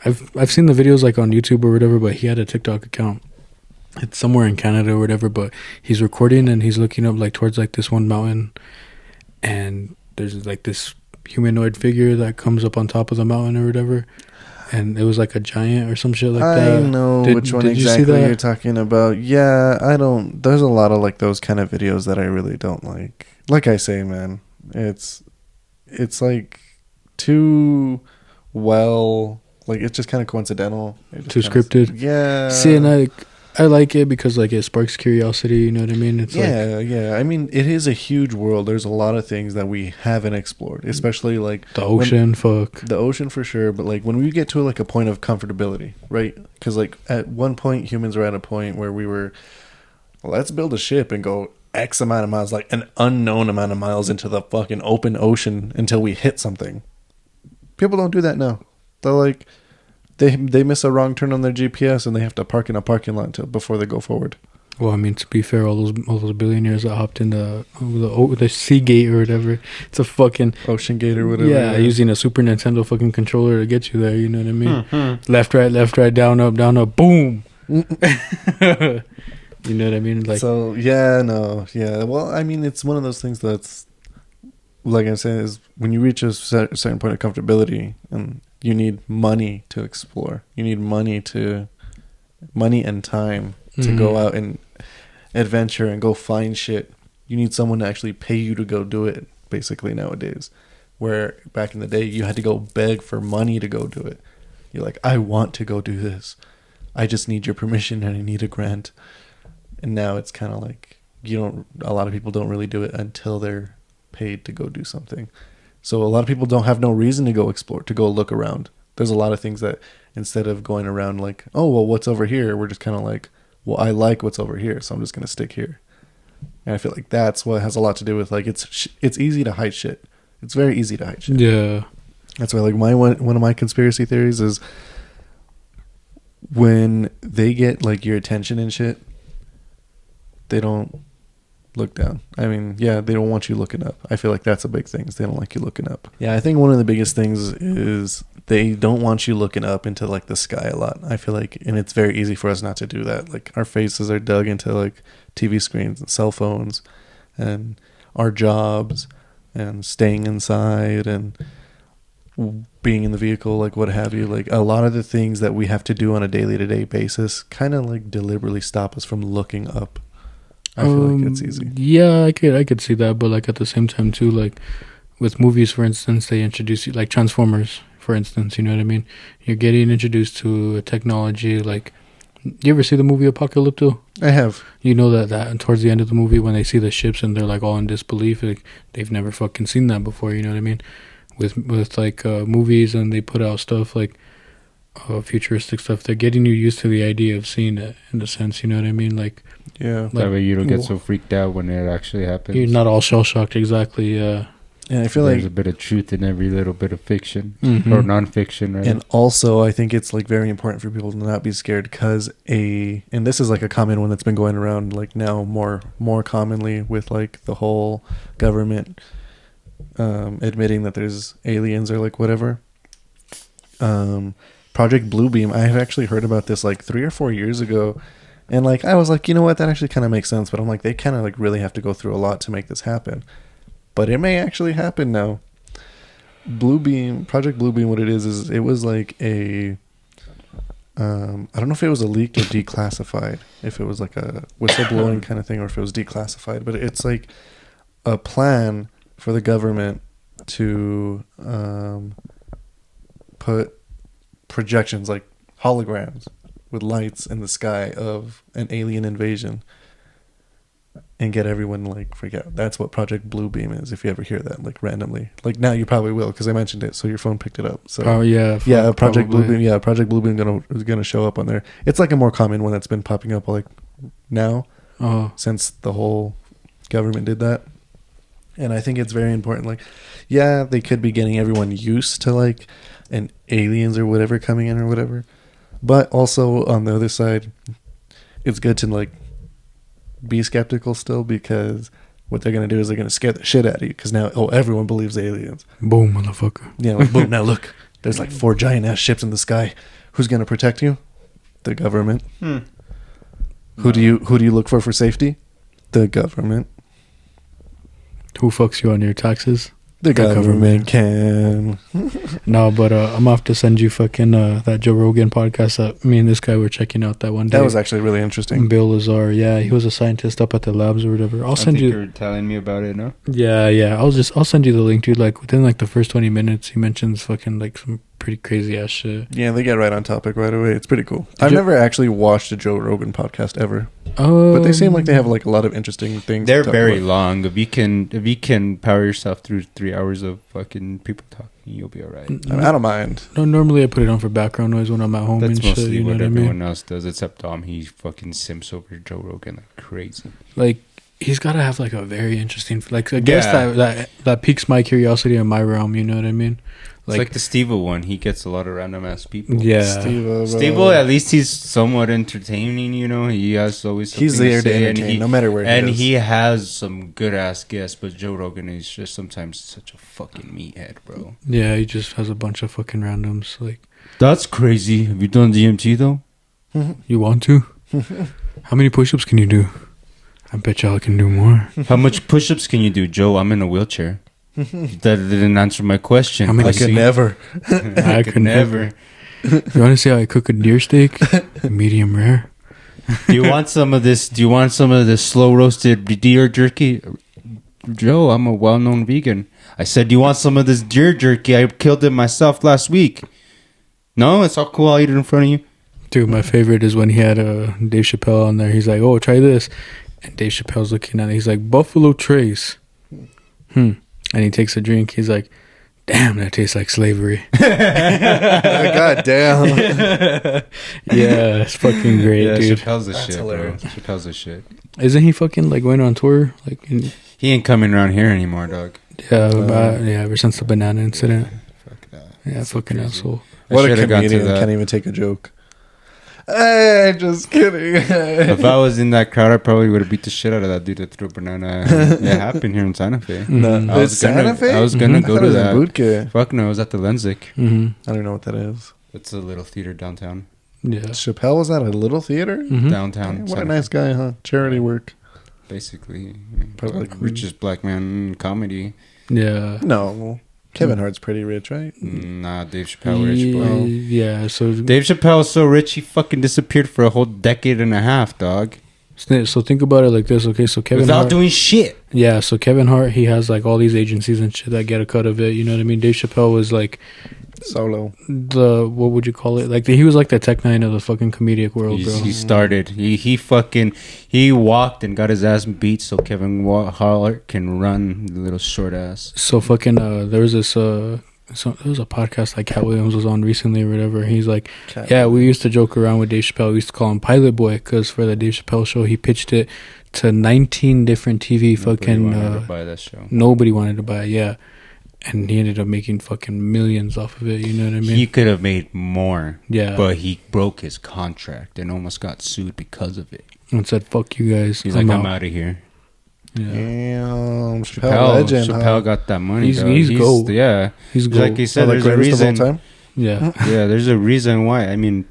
I've seen the videos like on YouTube or whatever, but he had a TikTok account. It's somewhere in Canada or whatever, but he's recording and he's looking up like towards like this one mountain, and there's like this humanoid figure that comes up on top of the mountain or whatever, and it was like a giant or some shit like that. I know which one exactly you're talking about. Yeah, there's a lot of like those kind of videos that I really don't like. Like I say, man. It's like too well, like it's just kind of coincidental. Too scripted. Yeah. See, and I like it because like it sparks curiosity. You know what I mean? It's yeah. I mean, it is a huge world. There's a lot of things that we haven't explored, especially like the ocean. The ocean for sure. But like when we get to like a point of comfortability, right? Because like at one point humans were at a point where we were, let's build a ship and go X amount of miles, like an unknown amount of miles into the fucking open ocean until we hit something. People don't do that now. They're like, they miss a wrong turn on their GPS and they have to park in a parking lot before they go forward. Well, I mean, to be fair, all those billionaires that hopped in the Seagate or whatever, it's a fucking Ocean Gate or whatever. Yeah, using a Super Nintendo fucking controller to get you there. You know what I mean? Left, right, down, up, boom. You know what I mean? Like, so yeah, no, yeah. Well, I mean, it's one of those things that's, like I'm saying, is when you reach a certain point of comfortability, and you need money to explore. You need money and time to go out and adventure and go find shit. You need someone to actually pay you to go do it, basically, nowadays. Where back in the day, you had to go beg for money to go do it. You're like, I want to go do this. I just need your permission and I need a grant. And now it's kind of like, a lot of people don't really do it until they're paid to go do something. So a lot of people don't have no reason to go explore, to go look around. There's a lot of things that instead of going around like, oh, well, what's over here? We're just kind of like, well, I like what's over here, so I'm just going to stick here. And I feel like that's what has a lot to do with, like, it's easy to hide shit. It's very easy to hide shit. Yeah. That's why, like, one of my conspiracy theories is when they get, like, your attention and shit, they don't look down. I mean, yeah, they don't want you looking up. I feel like that's a big thing. Is they don't like you looking up. Yeah, I think one of the biggest things is they don't want you looking up into like the sky a lot. I feel like, and it's very easy for us not to do that. Like our faces are dug into like TV screens and cell phones and our jobs and staying inside and being in the vehicle, like what have you. Like a lot of the things that we have to do on a daily to day basis kind of like deliberately stop us from looking up. I feel like it's easy. Yeah, I could see that, but like at the same time too, like with movies, for instance, they introduce you like Transformers, for instance. You know what I mean? You're getting introduced to a technology. Like, you ever see the movie Apocalypto? I have. You know that and towards the end of the movie, when they see the ships and they're like all in disbelief, like they've never fucking seen that before. You know what I mean? With like movies, and they put out stuff like futuristic stuff. They're getting you used to the idea of seeing it in a sense. You know what I mean? Like. Yeah. Like, that way you don't get so freaked out when it actually happens. You're not all shell-shocked, exactly, yeah. And I feel there's a bit of truth in every little bit of fiction, mm-hmm. or non-fiction, right? And also, I think it's like very important for people to not be scared because and this is like a common one that's been going around like now more commonly with like the whole government admitting that there's aliens or like whatever. Project Bluebeam, I have actually heard about this like 3 or 4 years ago. And, like, I was like, you know what? That actually kind of makes sense. But I'm like, they kind of, like, really have to go through a lot to make this happen. But it may actually happen now. Project Bluebeam, what it is it was like a... I don't know if it was a leaked or declassified. If it was like a whistleblowing kind of thing or if it was declassified. But it's like a plan for the government to put projections, like holograms, with lights in the sky of an alien invasion and get everyone like freak out. That's what Project Bluebeam is. If you ever hear that like randomly, like now you probably will because I mentioned it, so your phone picked it up. So Project Bluebeam. Yeah, Project Bluebeam is gonna show up on there. It's like a more common one that's been popping up like now since the whole government did that. And I think it's very important. Like, yeah, they could be getting everyone used to like an aliens or whatever coming in or whatever. But also on the other side, it's good to like be skeptical still because what they're going to do is they're going to scare the shit out of you because now, everyone believes aliens. Boom, motherfucker. Yeah, like, boom, now look, there's like 4 giant ass ships in the sky. Who's going to protect you? The government. Who do you look for safety? The government. Who fucks you on your taxes? The government can. No, but I'm gonna have to send you fucking that Joe Rogan podcast that me and this guy were checking out that one day. That was actually really interesting. Bill Lazar, yeah, he was a scientist up at the labs or whatever. I'll send you. You're telling me about it, no? Yeah. I'll send you the link, dude. Like within like the first 20 minutes, he mentions fucking like some pretty crazy ass shit. Yeah, they get right on topic right away. It's pretty cool. I've never actually watched a Joe Rogan podcast ever. But they seem like they have like a lot of interesting things. They're very long. If you can power yourself through 3 hours of fucking people talking, you'll be alright. I don't mind. No, normally I put it on for background noise when I'm at home. That's and mostly shit, you know what I mean? everyone else does, except Dom. He fucking simps over Joe Rogan like crazy. Like he's got to have like a very interesting, like I guess that piques my curiosity in my realm. You know what I mean? It's like the Steve-O one. He gets a lot of random ass people. Yeah. Steve-O, at least he's somewhat entertaining, you know. He has always something he's there to say, entertain, no matter where and he is. he has some good ass guests, but Joe Rogan is just sometimes such a fucking meathead, bro. Yeah, he just has a bunch of fucking randoms. Like, that's crazy. Have you done DMT though? You want to? How many push-ups can you do? I bet y'all can do more. How much push-ups can you do, Joe? I'm in a wheelchair. That didn't answer my question. I could never. I could never. You want to see how I cook a deer steak? Medium rare. Do you want some of this? Do you want some of this slow roasted deer jerky? Joe, I'm a well-known vegan. I said, do you want some of this deer jerky? I killed it myself last week. No, it's all cool. I'll eat it in front of you. Dude, my favorite is when he had Dave Chappelle on there. He's like, oh, try this. And Dave Chappelle's looking at it. He's like, Buffalo Trace. And he takes a drink. He's like, damn, that tastes like slavery. God damn. Yeah, it's fucking great, Yeah, dude. Chappelle's the That's shit, hilarious. bro. Chappelle's the shit. Isn't he fucking like going on tour? Like, He ain't coming around here anymore, dog. yeah, ever since the banana incident. Fuck that. Yeah, That's fucking crazy. asshole. What a should've gone to comedian that. can't even take a joke. Hey, just kidding. If I was in that crowd, I probably would have beat the shit out of that dude that threw a banana. It happened here in Santa Fe. No, I was Santa Fe? I was gonna I go thought to it was in that. Bootcamp. Fuck no, it was at the Lenzik. Mm-hmm. I don't know what that is. It's a little theater downtown. Yeah. Chappelle was at a little theater? Mm-hmm. Downtown. What a Santa nice guy, huh? Charity work. Basically, Probably like richest black man in comedy. Yeah. No. Kevin Hart's pretty rich, right? Nah, Dave Chappelle rich, bro. Yeah, so Dave Chappelle is so rich he fucking disappeared for a whole decade and a half, dog. so think about it like this. Okay, so Kevin Without Hart, doing shit. yeah, so Kevin Hart, he has like all these agencies and shit that get a cut of it. You know what I mean? Dave Chappelle was like Solo. what would you call it? Like he was like the Tech Nine of the fucking comedic world, bro. He started. He walked and got his ass beat so Kevin Hart can run the little short ass. So fucking there was this there was a podcast like Cat Williams was on recently or whatever. He's like, yeah, we used to joke around with Dave Chappelle. We used to call him Pilot Boy because for the Dave Chappelle show, he pitched it to 19 different TV fucking. Nobody wanted to buy that show. Nobody wanted to buy it, yeah. And he ended up making fucking millions off of it. You know what I mean? He could have made more. Yeah. But he broke his contract and almost got sued because of it. And said, "Fuck you guys." He's like, I'm out of here. Yeah. Damn. Chappelle legend, Chappelle huh? got that money. He's- dog. he's gold. Yeah. He's Like gold. he said, Like there's a greatest of all reason. time? Yeah. Yeah, there's a reason why. I mean,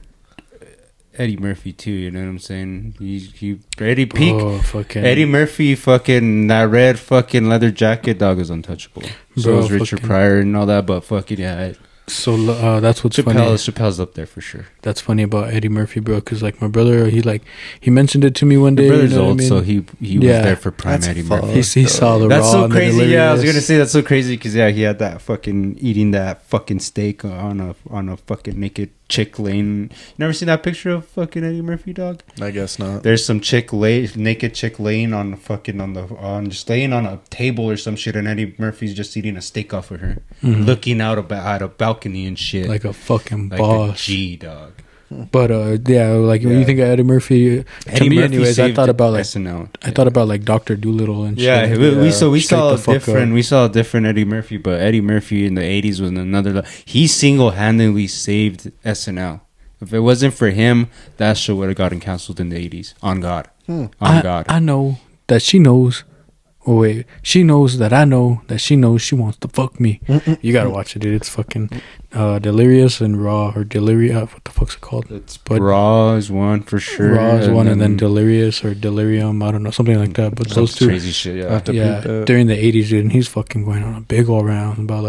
Eddie Murphy too. You know what I'm saying? He Eddie Peak. Oh, fucking Eddie Murphy, fucking that red fucking leather jacket, dog is untouchable. So Bro, is Richard fucking- Pryor and all that, but fucking yeah, So that's what's funny. Chappelle's up there for sure. That's funny about Eddie Murphy, bro. Because like my brother, he mentioned it to me one day. Your brother's you know what old, I mean? so he Yeah. was there for prime That's Eddie fucked. Murphy. he saw the That's raw so and the crazy. Yeah, I was delirious. gonna say that's so crazy because yeah, he had that fucking eating that fucking steak on a fucking naked chick laying. You never seen that picture of fucking Eddie Murphy, dog? I guess not. There's some naked chick laying on fucking just laying on a table or some shit, and Eddie Murphy's just eating a steak off of her, looking out at a balcony and shit, like a fucking like boss. a G, dog. But yeah, like when Yeah. you think of Eddie Murphy, to Eddie me, Murphy anyways, I saved thought about like SNL. I thought about like Dr. Doolittle and Yeah, shit. we saw Straight a the fuck different up. we saw a different Eddie Murphy, but Eddie Murphy in the 80s was another. He single-handedly saved SNL. If it wasn't for him, that show would have gotten canceled in the 80s. On God, on God. I know that she knows. Oh wait, she knows that I know that she knows she wants to fuck me. You gotta watch it, dude. It's fucking Delirious and Raw or Delirium. What the fuck's it called? It's But- Raw is one for sure. Raw is one, and then Delirious or Delirium. I don't know, something like that. But some those two, crazy shit. I Yeah, have to yeah, peep that. during the 80s, dude, and he's fucking going on a big all round about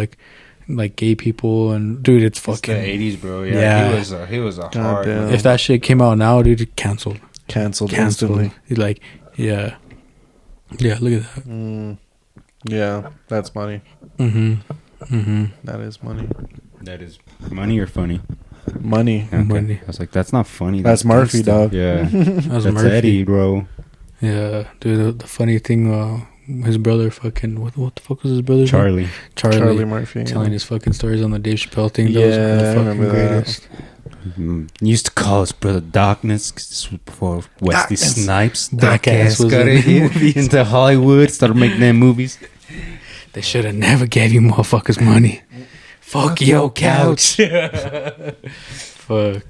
like gay people and dude, it's it's the fucking. 80s, bro. Yeah, Yeah. he was a God hard. damn. If that shit came out now, dude, it canceled. Canceled instantly. He's like, yeah, look at that. Yeah, that's money. That is money. That is money or funny. Money. Okay. Money. I was like, that's not funny. That's Murphy, gangsta. dog. Yeah, That was that's Murphy. Eddie, bro. Yeah, dude. The funny thing, his brother, fucking what the fuck was his brother's name? Charlie. Charlie Murphy. telling his fucking stories on the Dave Chappelle thing. Yeah, Those are the I fucking remember that. greatest. He used to call his brother Darkness because this was before Wesley Darkness. Snipes. Darkness was got in the into Hollywood, started making them movies. They should have never gave you motherfuckers money. Fuck your couch. Fuck.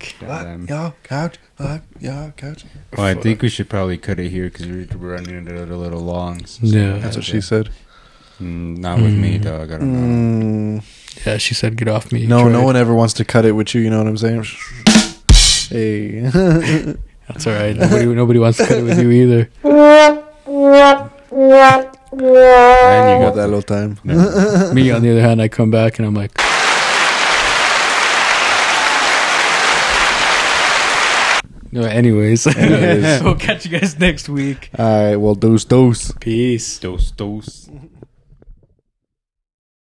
Fuck your couch. Fuck your couch. Well, I think we should probably cut it here because we're running it a little long. So Yeah. That's what she said. Not with me, dog. I don't know. Yeah, she said, "Get off me." No one ever wants to cut it with you. You know what I'm saying? Hey. That's all right. Nobody wants to cut it with you either. And you got that little time. Me, on the other hand, I come back and I'm like, no. Anyways, we'll catch you guys next week. All right. Well, dose. Peace. Dose.